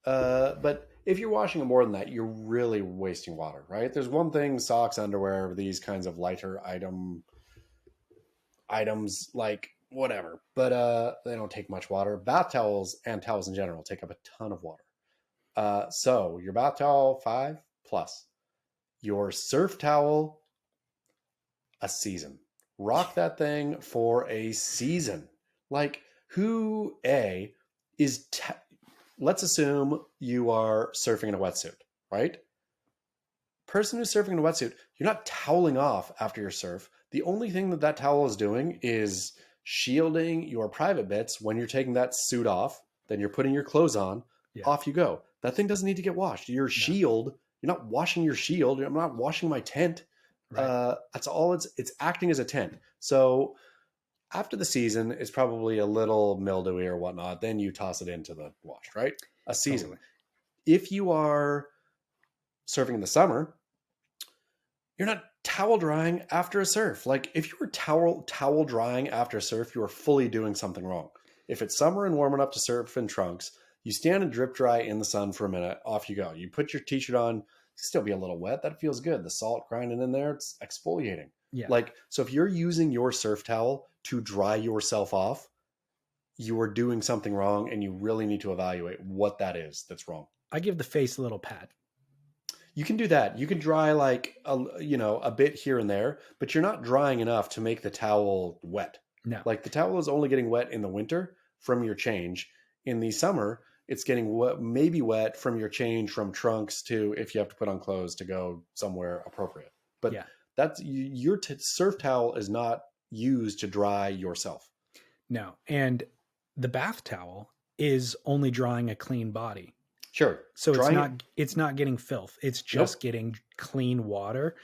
But if you're washing it more than that, you're really wasting water, right? There's one thing, socks, underwear, these kinds of lighter items, like whatever. But they don't take much water. Bath towels and towels in general take up a ton of water. So your bath towel, 5+. Your surf towel, a season. Rock that thing for a season. Like, who, let's assume you are surfing in a wetsuit, right? Person who's surfing in a wetsuit, you're not toweling off after your surf. The only thing that towel is doing is shielding your private bits when you're taking that suit off. Then you're putting your clothes on. Yeah. Off you go. That thing doesn't need to get washed. Your shield, you're not washing your shield. I'm not washing my tent. Right. That's all it's acting as a tent. So after the season, it's probably a little mildewy or whatnot. Then you toss it into the wash, right? A season. Totally. If you are surfing in the summer, you're not towel drying after a surf. Like, if you were towel drying after a surf, you are fully doing something wrong. If it's summer and warm enough to surf in trunks, you stand and drip dry in the sun for a minute, off you go. You put your t-shirt on, still be a little wet. That feels good. The salt grinding in there, it's exfoliating. Yeah. Like, so if you're using your surf towel to dry yourself off, you are doing something wrong, and you really need to evaluate what that is that's wrong. I give the face a little pat. You can do that. You can dry like a bit here and there, but you're not drying enough to make the towel wet. No. Like, the towel is only getting wet in the winter from your change. In the summer, it's getting wet, maybe wet from your change from trunks to if you have to put on clothes to go somewhere appropriate. But that's your surf towel is not used to dry yourself. No. And the bath towel is only drying a clean body. Sure. So it's not getting filth. It's just getting clean water.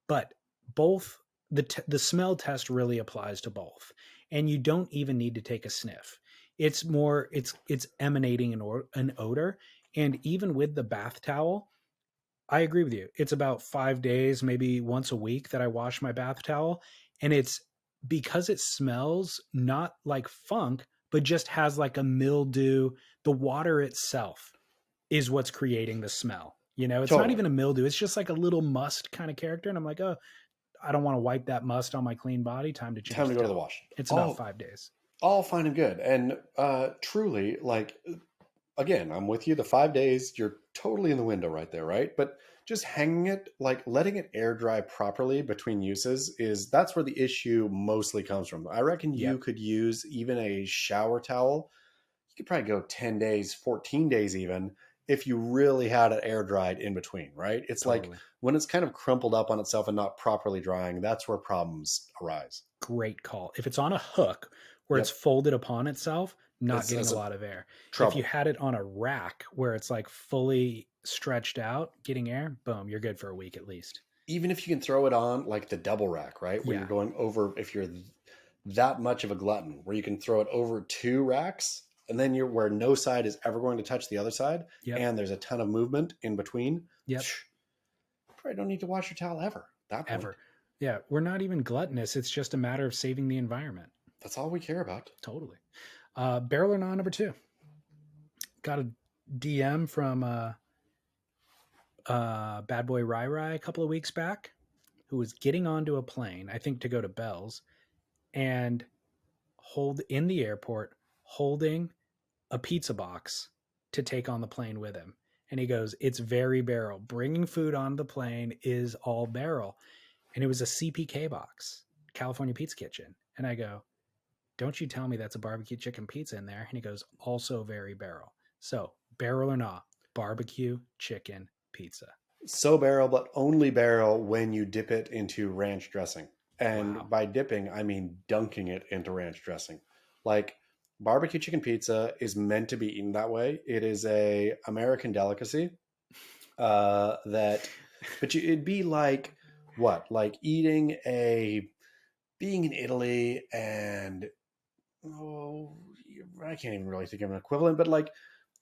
But both the smell test really applies to both. And you don't even need to take a sniff. It's more, it's emanating an odor. And even with the bath towel, I agree with you. It's about 5 days, maybe once a week that I wash my bath towel. And it's because it smells not like funk, but just has like a mildew. The water itself is what's creating the smell. It's not even a mildew. It's just like a little must kind of character. And I'm like, oh, I don't want to wipe that must on my clean body. Time to change. Time to go to the wash. It's about 5 days. All fine and good. And truly, like, again, I'm with you. The 5 days, you're totally in the window right there, right? But just hanging it, like letting it air dry properly between uses, that's where the issue mostly comes from. I reckon you could use even a shower towel. You could probably go 10 days, 14 days even, if you really had it air dried in between, right? It's like when it's kind of crumpled up on itself and not properly drying, that's where problems arise. Great call. If it's on a hook where it's folded upon itself, not getting a lot of air. Trouble. If you had it on a rack where it's like fully stretched out, getting air, boom, you're good for a week at least. Even if you can throw it on like the double rack, right? Where you're going over, if you're that much of a glutton, where you can throw it over 2 racks, and then you're where no side is ever going to touch the other side, and there's a ton of movement in between. Yep. You probably don't need to wash your towel ever. Ever. Yeah, we're not even gluttonous. It's just a matter of saving the environment. That's all we care about. Totally. Barrel or not, number 2. Got a DM from Bad Boy Rai Rai a couple of weeks back, who was getting onto a plane, I think to go to Bell's, and in the airport, holding a pizza box to take on the plane with him. And he goes, it's very Barrel. Bringing food on the plane is all Barrel. And it was a CPK box, California Pizza Kitchen. And I go, don't you tell me that's a barbecue chicken pizza in there. And he goes, also very Barrel. So Barrel or not, barbecue chicken pizza. So Barrel, but only Barrel when you dip it into ranch dressing. And by dipping, I mean dunking it into ranch dressing. Like, barbecue chicken pizza is meant to be eaten that way. It is a American delicacy it'd be like what? Like being in Italy and I can't even really think of an equivalent, but like,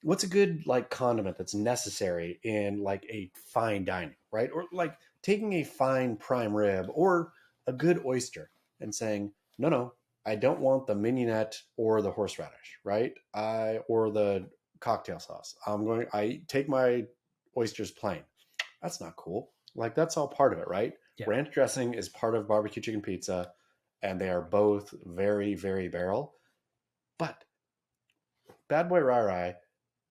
what's a good like condiment that's necessary in like a fine dining, right? Or like taking a fine prime rib or a good oyster and saying, no, I don't want the mignonette or the horseradish, right? Or the cocktail sauce. I take my oysters plain. That's not cool. Like, that's all part of it, right? Yeah. Ranch dressing is part of barbecue chicken pizza, and they are both very, very Barrel. But Bad Boy Rai Rai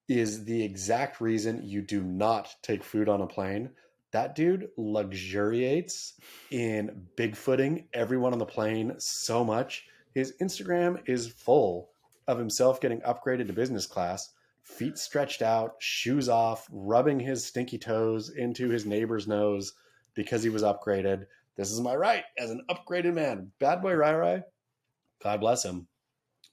is the exact reason you do not take food on a plane. That dude luxuriates in Bigfooting everyone on the plane so much. His Instagram is full of himself getting upgraded to business class, feet stretched out, shoes off, rubbing his stinky toes into his neighbor's nose because he was upgraded. This is my right as an upgraded man. Bad Boy Rai Rai, God bless him,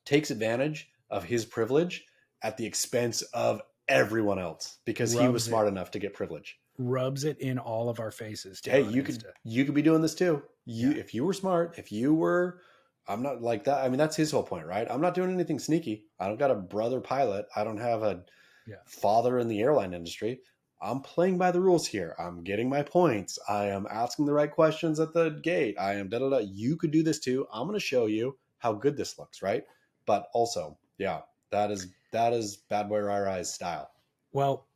takes advantage of his privilege at the expense of everyone else because he was smart enough to get privilege. Rubs it in all of our faces. Hey, you could be doing this too. If you were smart, I'm not like that. I mean, that's his whole point, right? I'm not doing anything sneaky. I don't got a brother pilot. I don't have a father in the airline industry. I'm playing by the rules here. I'm getting my points. I am asking the right questions at the gate. I am You could do this too. I'm going to show you how good this looks, right? But also, Yeah, that is Bad Boy Rai style. Well,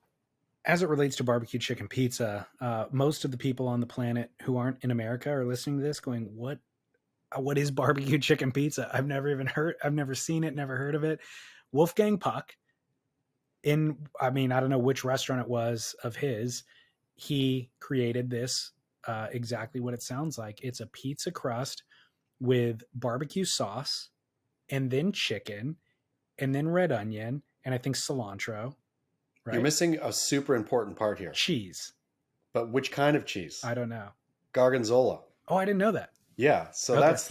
as it relates to barbecue chicken pizza, most of the people on the planet who aren't in America are listening to this going, what is barbecue chicken pizza? I've never seen it, never heard of it. Wolfgang Puck, I don't know which restaurant it was of his, he created this, exactly what it sounds like. It's a pizza crust with barbecue sauce and then chicken and then red onion and I think cilantro. Right? You're missing a super important part here. Cheese. But which kind of cheese? I don't know. Gorgonzola. Oh, I didn't know that. Yeah, so Okay. that's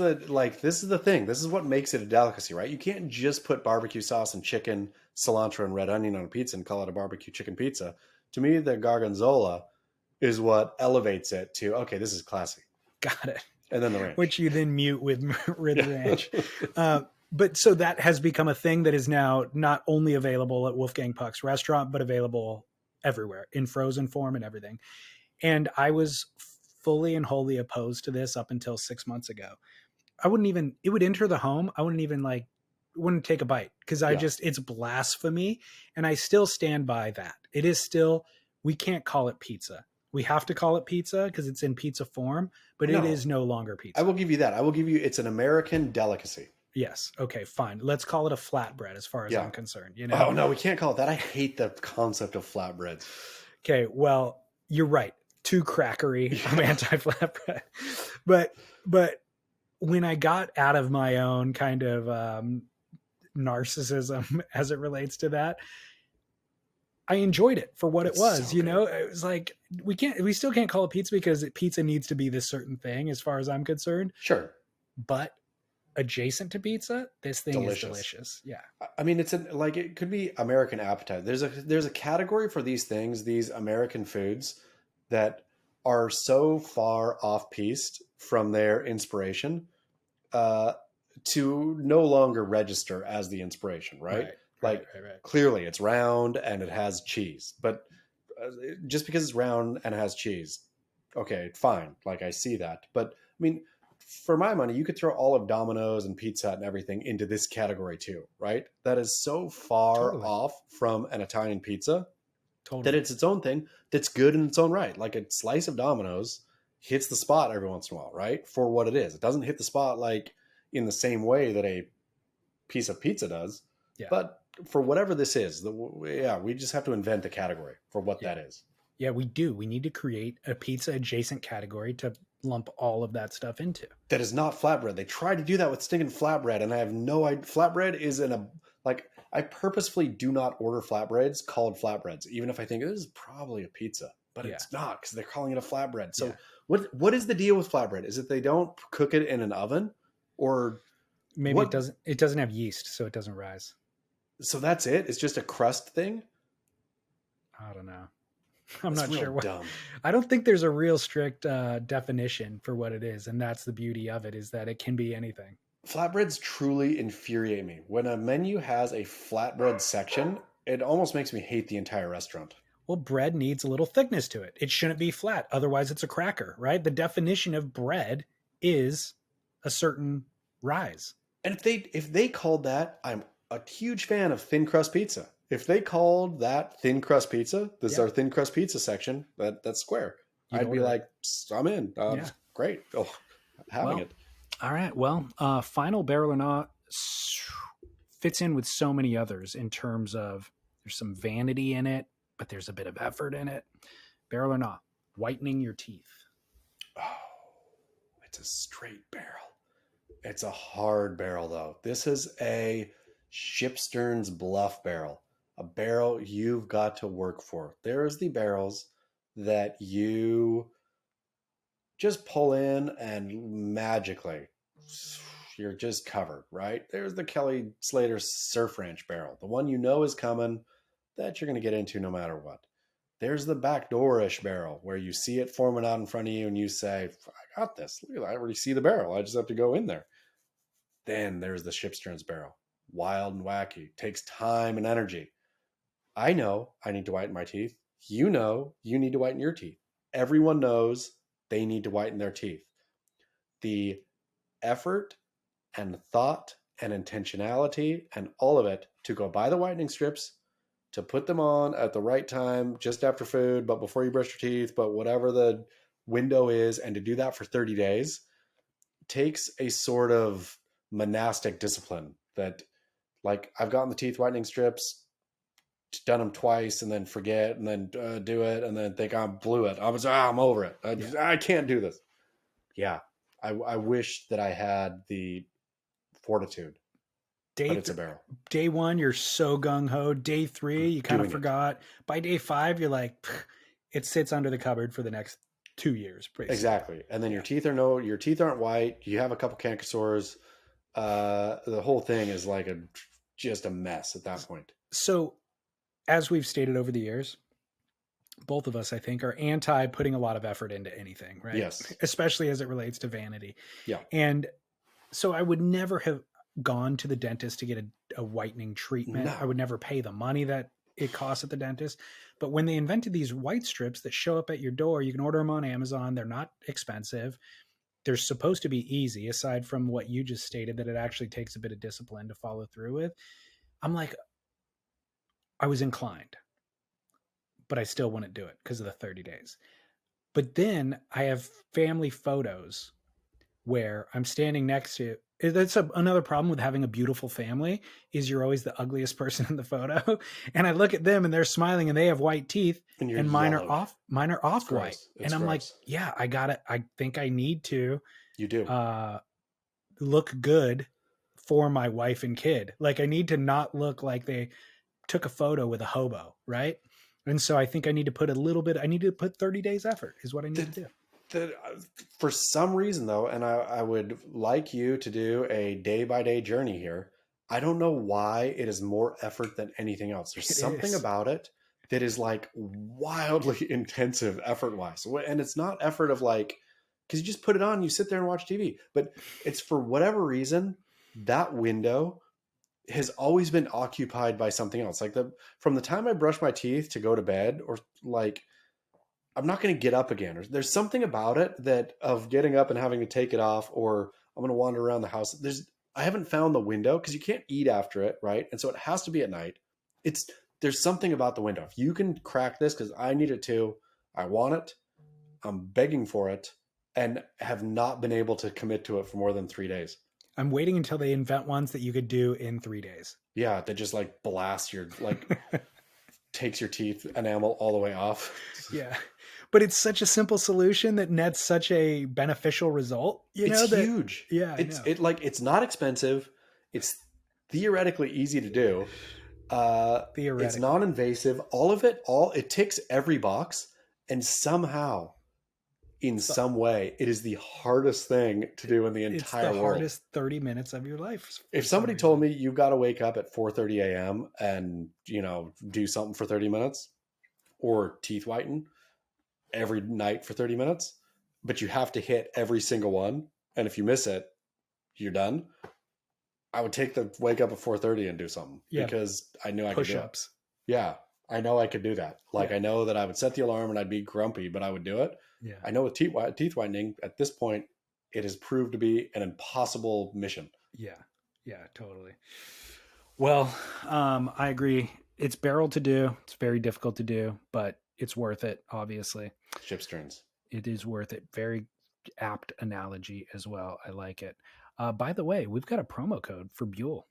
this is the thing. This is what makes it a delicacy, right? You can't just put barbecue sauce and chicken, cilantro, and red onion on a pizza and call it a barbecue chicken pizza. To me, the Gorgonzola is what elevates it to, okay, this is classy. Got it. And then the ranch. Which you then mute with ranch. But so that has become a thing that is now not only available at Wolfgang Puck's restaurant, but available everywhere in frozen form and everything. And I was fully and wholly opposed to this up until 6 months ago. It would enter the home. I wouldn't take a bite because it's blasphemy. And I still stand by that. It is still, we can't call it pizza. We have to call it pizza because it's in pizza form, but it is no longer pizza. I will give you that. I will give you, it's an American delicacy. Yes. Okay, fine. Let's call it a flatbread as far as I'm concerned. Oh, no, we can't call it that. I hate the concept of flatbreads. Okay, well, you're right. Too crackery. I'm anti-flatbread. But when I got out of my own kind of narcissism as it relates to that, I enjoyed it for what it was. So it was like, we still can't call it pizza because pizza needs to be this certain thing as far as I'm concerned. Sure. But adjacent to pizza, this thing is delicious. Yeah. I mean, it could be American appetizer. There's a category for these things, these American foods that are so far off piste from their inspiration to no longer register as the inspiration, right? Right. Clearly it's round and it has cheese, but just because it's round and it has cheese, okay, fine. Like I see that, but I mean, for my money, you could throw all of Domino's and Pizza Hut and everything into this category too, right? That is so far off from an Italian pizza that it's its own thing that's good in its own right. Like a slice of Domino's hits the spot every once in a while, right? For what it is. It doesn't hit the spot like in the same way that a piece of pizza does. Yeah. But for whatever this is, we just have to invent a category for what that is. Yeah, we do. We need to create a pizza adjacent category to lump all of that stuff into. That is not flatbread. They tried to do that with stinking flatbread, and I have no idea. Flatbread is I purposefully do not order flatbreads called flatbreads, even if I think this is probably a pizza, but it's not because they're calling it a flatbread. So what is the deal with flatbread? Is it they don't cook it in an oven, or maybe it doesn't have yeast, so it doesn't rise. So that's it? It's just a crust thing? I don't know. I'm not sure what. Dumb. I don't think there's a real strict definition for what it is, and that's the beauty of it, is that it can be anything. Flatbreads truly infuriate me. When a menu has a flatbread section, it almost makes me hate the entire restaurant. Well, bread needs a little thickness to it. It shouldn't be flat. Otherwise, it's a cracker, right? The definition of bread is a certain rise. And if they called that, I'm a huge fan of thin crust pizza. If they called that thin crust pizza, this is our thin crust pizza section, that's square. I'd be like, I'm in. Great. Oh, having it. All right. Well, final barrel or not fits in with so many others in terms of there's some vanity in it, but there's a bit of effort in it. Barrel or not, whitening your teeth. Oh, it's a straight barrel. It's a hard barrel, though. This is a Shipstern's Bluff barrel. A barrel you've got to work for. There's the barrels that you just pull in and magically you're just covered, right? There's the Kelly Slater Surf Ranch barrel, the one you know is coming that you're going to get into no matter what. There's the backdoor-ish barrel where you see it forming out in front of you and you say, I got this. Look at that. I already see the barrel. I just have to go in there. Then there's the Shipstern's barrel. Wild and wacky. Takes time and energy. I know I need to whiten my teeth. You know you need to whiten your teeth. Everyone knows they need to whiten their teeth. The effort and thought and intentionality and all of it to go buy the whitening strips, to put them on at the right time, just after food, but before you brush your teeth, but whatever the window is, and to do that for 30 days takes a sort of monastic discipline that, like, I've gotten the teeth whitening strips, done them twice, and then forget, and then do it, and then think I blew it. I'm over it. I can't do this. Yeah. I wish that I had the fortitude. But it's a barrel. Day 1, you're so gung-ho. Day 3, you kind of forgot. By day 5, you're like, it sits under the cupboard for the next 2 years. Basically. Exactly. And then your teeth aren't white. You have a couple canker sores. The whole thing is like just a mess at that point. So, as we've stated over the years, both of us, I think, are anti putting a lot of effort into anything, right? Yes. Especially as it relates to vanity. Yeah. And so I would never have gone to the dentist to get a whitening treatment. No. I would never pay the money that it costs at the dentist. But when they invented these white strips that show up at your door, you can order them on Amazon. They're not expensive. They're supposed to be easy, aside from what you just stated, that it actually takes a bit of discipline to follow through with. I'm like, I was inclined, but I still wouldn't do it because of the 30 days. But then I have family photos where I'm standing next to it. That's another problem with having a beautiful family, is you're always the ugliest person in the photo. And I look at them and they're smiling and they have white teeth, and mine are off white. And I'm like, yeah, I got it. I think I need to look good for my wife and kid. Like, I need to not look like they took a photo with a hobo. Right. And so I think I need to put I need to put 30 days effort is what I need to do. For some reason, though, and I would like you to do a day-by-day journey here. I don't know why it is more effort than anything else. There's something about it that is like wildly intensive effort-wise. And it's not effort of like, because you just put it on, you sit there and watch TV. But it's for whatever reason, that window has always been occupied by something else. Like from the time I brush my teeth to go to bed, or like, I'm not going to get up again. Or there's something about it that of getting up and having to take it off, or I'm going to wander around the house. I haven't found the window because you can't eat after it. Right. And so it has to be at night. There's something about the window. If you can crack this, because I need it too. I want it. I'm begging for it, and have not been able to commit to it for more than 3 days. I'm waiting until they invent ones that you could do in 3 days. Yeah. That just like blast your, like takes your teeth enamel all the way off. Yeah. But it's such a simple solution that nets such a beneficial result. It's huge. Yeah. It's not expensive. It's theoretically easy to do. It's non-invasive. It ticks every box. And somehow, in some way, it is the hardest thing to do in the entire world. It's the hardest 30 minutes of your life. If somebody told me you've got to wake up at 4:30 a.m. and, do something for 30 minutes, or teeth whiten every night for 30 minutes, but you have to hit every single one, and if you miss it, you're done, I would take the wake up at 4:30 and do something, because I knew I could do it. Yeah, I know I could do that. Like, I know that I would set the alarm and I'd be grumpy, but I would do it. Yeah. I know with teeth whitening, at this point, it has proved to be an impossible mission. Yeah, totally. Well, I agree. It's barrel to do. It's very difficult to do, but it's worth it, obviously. Ship's turns. It is worth it. Very apt analogy as well. I like it. By the way, we've got a promo code for Buell.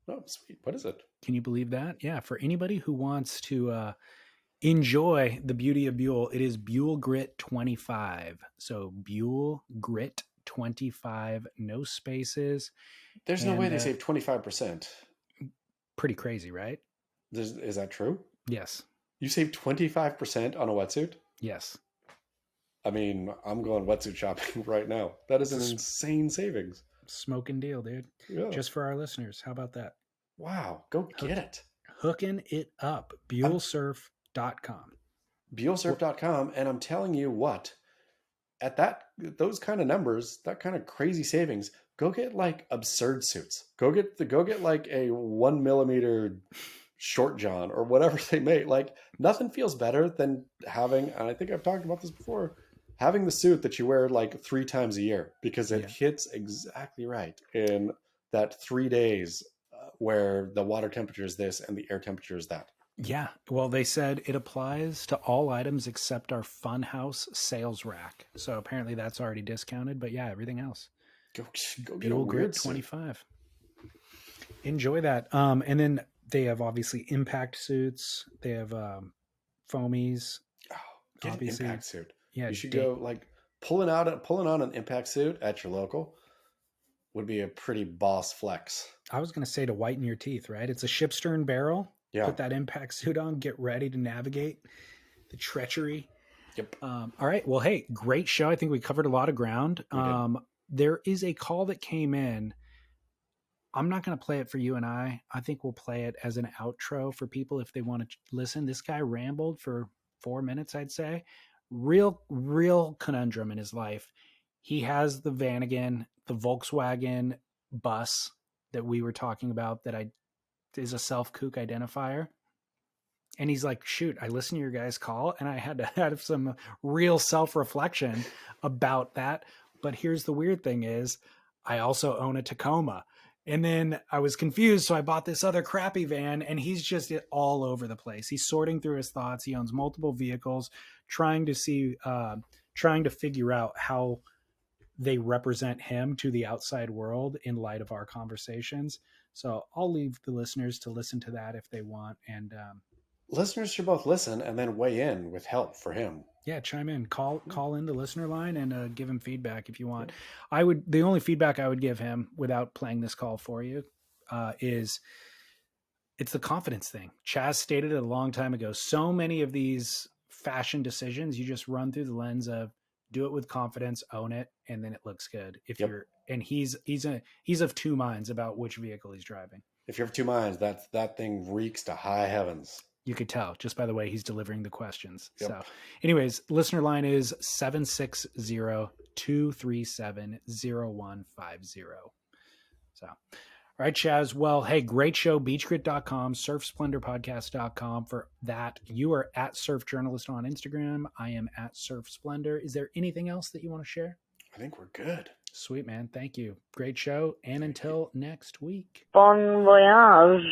Oh, sweet. What is it? Can you believe that? Yeah, for anybody who wants to enjoy the beauty of Buell, it is Buell Grit 25. So Buell Grit 25, no spaces. There's no way they save 25%. Pretty crazy, right? Is that true? Yes. You save 25% on a wetsuit? Yes. I mean, I'm going wetsuit shopping right now. That is an insane savings. Smoking deal, dude. Yeah. Just for our listeners. How about that? Wow. Go get it. Hooking it up. BuellSurf.com. BuellSurf.com. And I'm telling you what, at those kind of numbers, that kind of crazy savings, go get like absurd suits. Go get like a 1 millimeter short john or whatever they make. Like, nothing feels better than having, and I think I've talked about this before, having the suit that you wear like 3 times a year, because it hits exactly right in that 3 days where the water temperature is this and the air temperature is that. Yeah. Well, they said it applies to all items except our Funhouse sales rack. So apparently that's already discounted. But yeah, everything else. Go Good get a old weird Grit suit. 25. Enjoy that. And then they have obviously impact suits. They have foamies. Oh, get Obviously, an impact suit. yeah, You should go like pulling on an impact suit at your local would be a pretty boss flex. I was going to say to whiten your teeth, right? It's a ship stern barrel. Yeah. Put that impact suit on. Get ready to navigate the treachery. Yep. All right. Well, hey, great show. I think we covered a lot of ground. There is a call that came in. I'm not going to play it for you and I think we'll play it as an outro for people if they want to listen. This guy rambled for 4 minutes, I'd say. Real conundrum in his life. He has the Vanagon, the Volkswagen bus that we were talking about that is a self-kook identifier. And he's like, shoot, I listened to your guys' call and I had to have some real self-reflection about that. But here's the weird thing is I also own a Tacoma. And then I was confused. So I bought this other crappy van and he's just all over the place. He's sorting through his thoughts. He owns multiple vehicles, trying to figure out how they represent him to the outside world in light of our conversations. So I'll leave the listeners to listen to that if they want. And listeners should both listen and then weigh in with help for him. Yeah, chime in, call in the listener line and give him feedback if you want. The only feedback I would give him without playing this call for you is it's the confidence thing. Chaz stated it a long time ago. So many of these fashion decisions, you just run through the lens of do it with confidence, own it, and then it looks good. He's of two minds about which vehicle he's driving. If you're of two minds, that thing reeks to high heavens. You could tell just by the way he's delivering the questions. Yep. So anyways, listener line is 760-237-0150. So, all right, Chaz. Well, hey, great show. Beachgrit.com, surfsplendorpodcast.com for that. You are at Surf Journalist on Instagram. I am at Surf Splendor. Is there anything else that you want to share? I think we're good. Sweet, man. Thank you. Great show. And until next week. Bon voyage.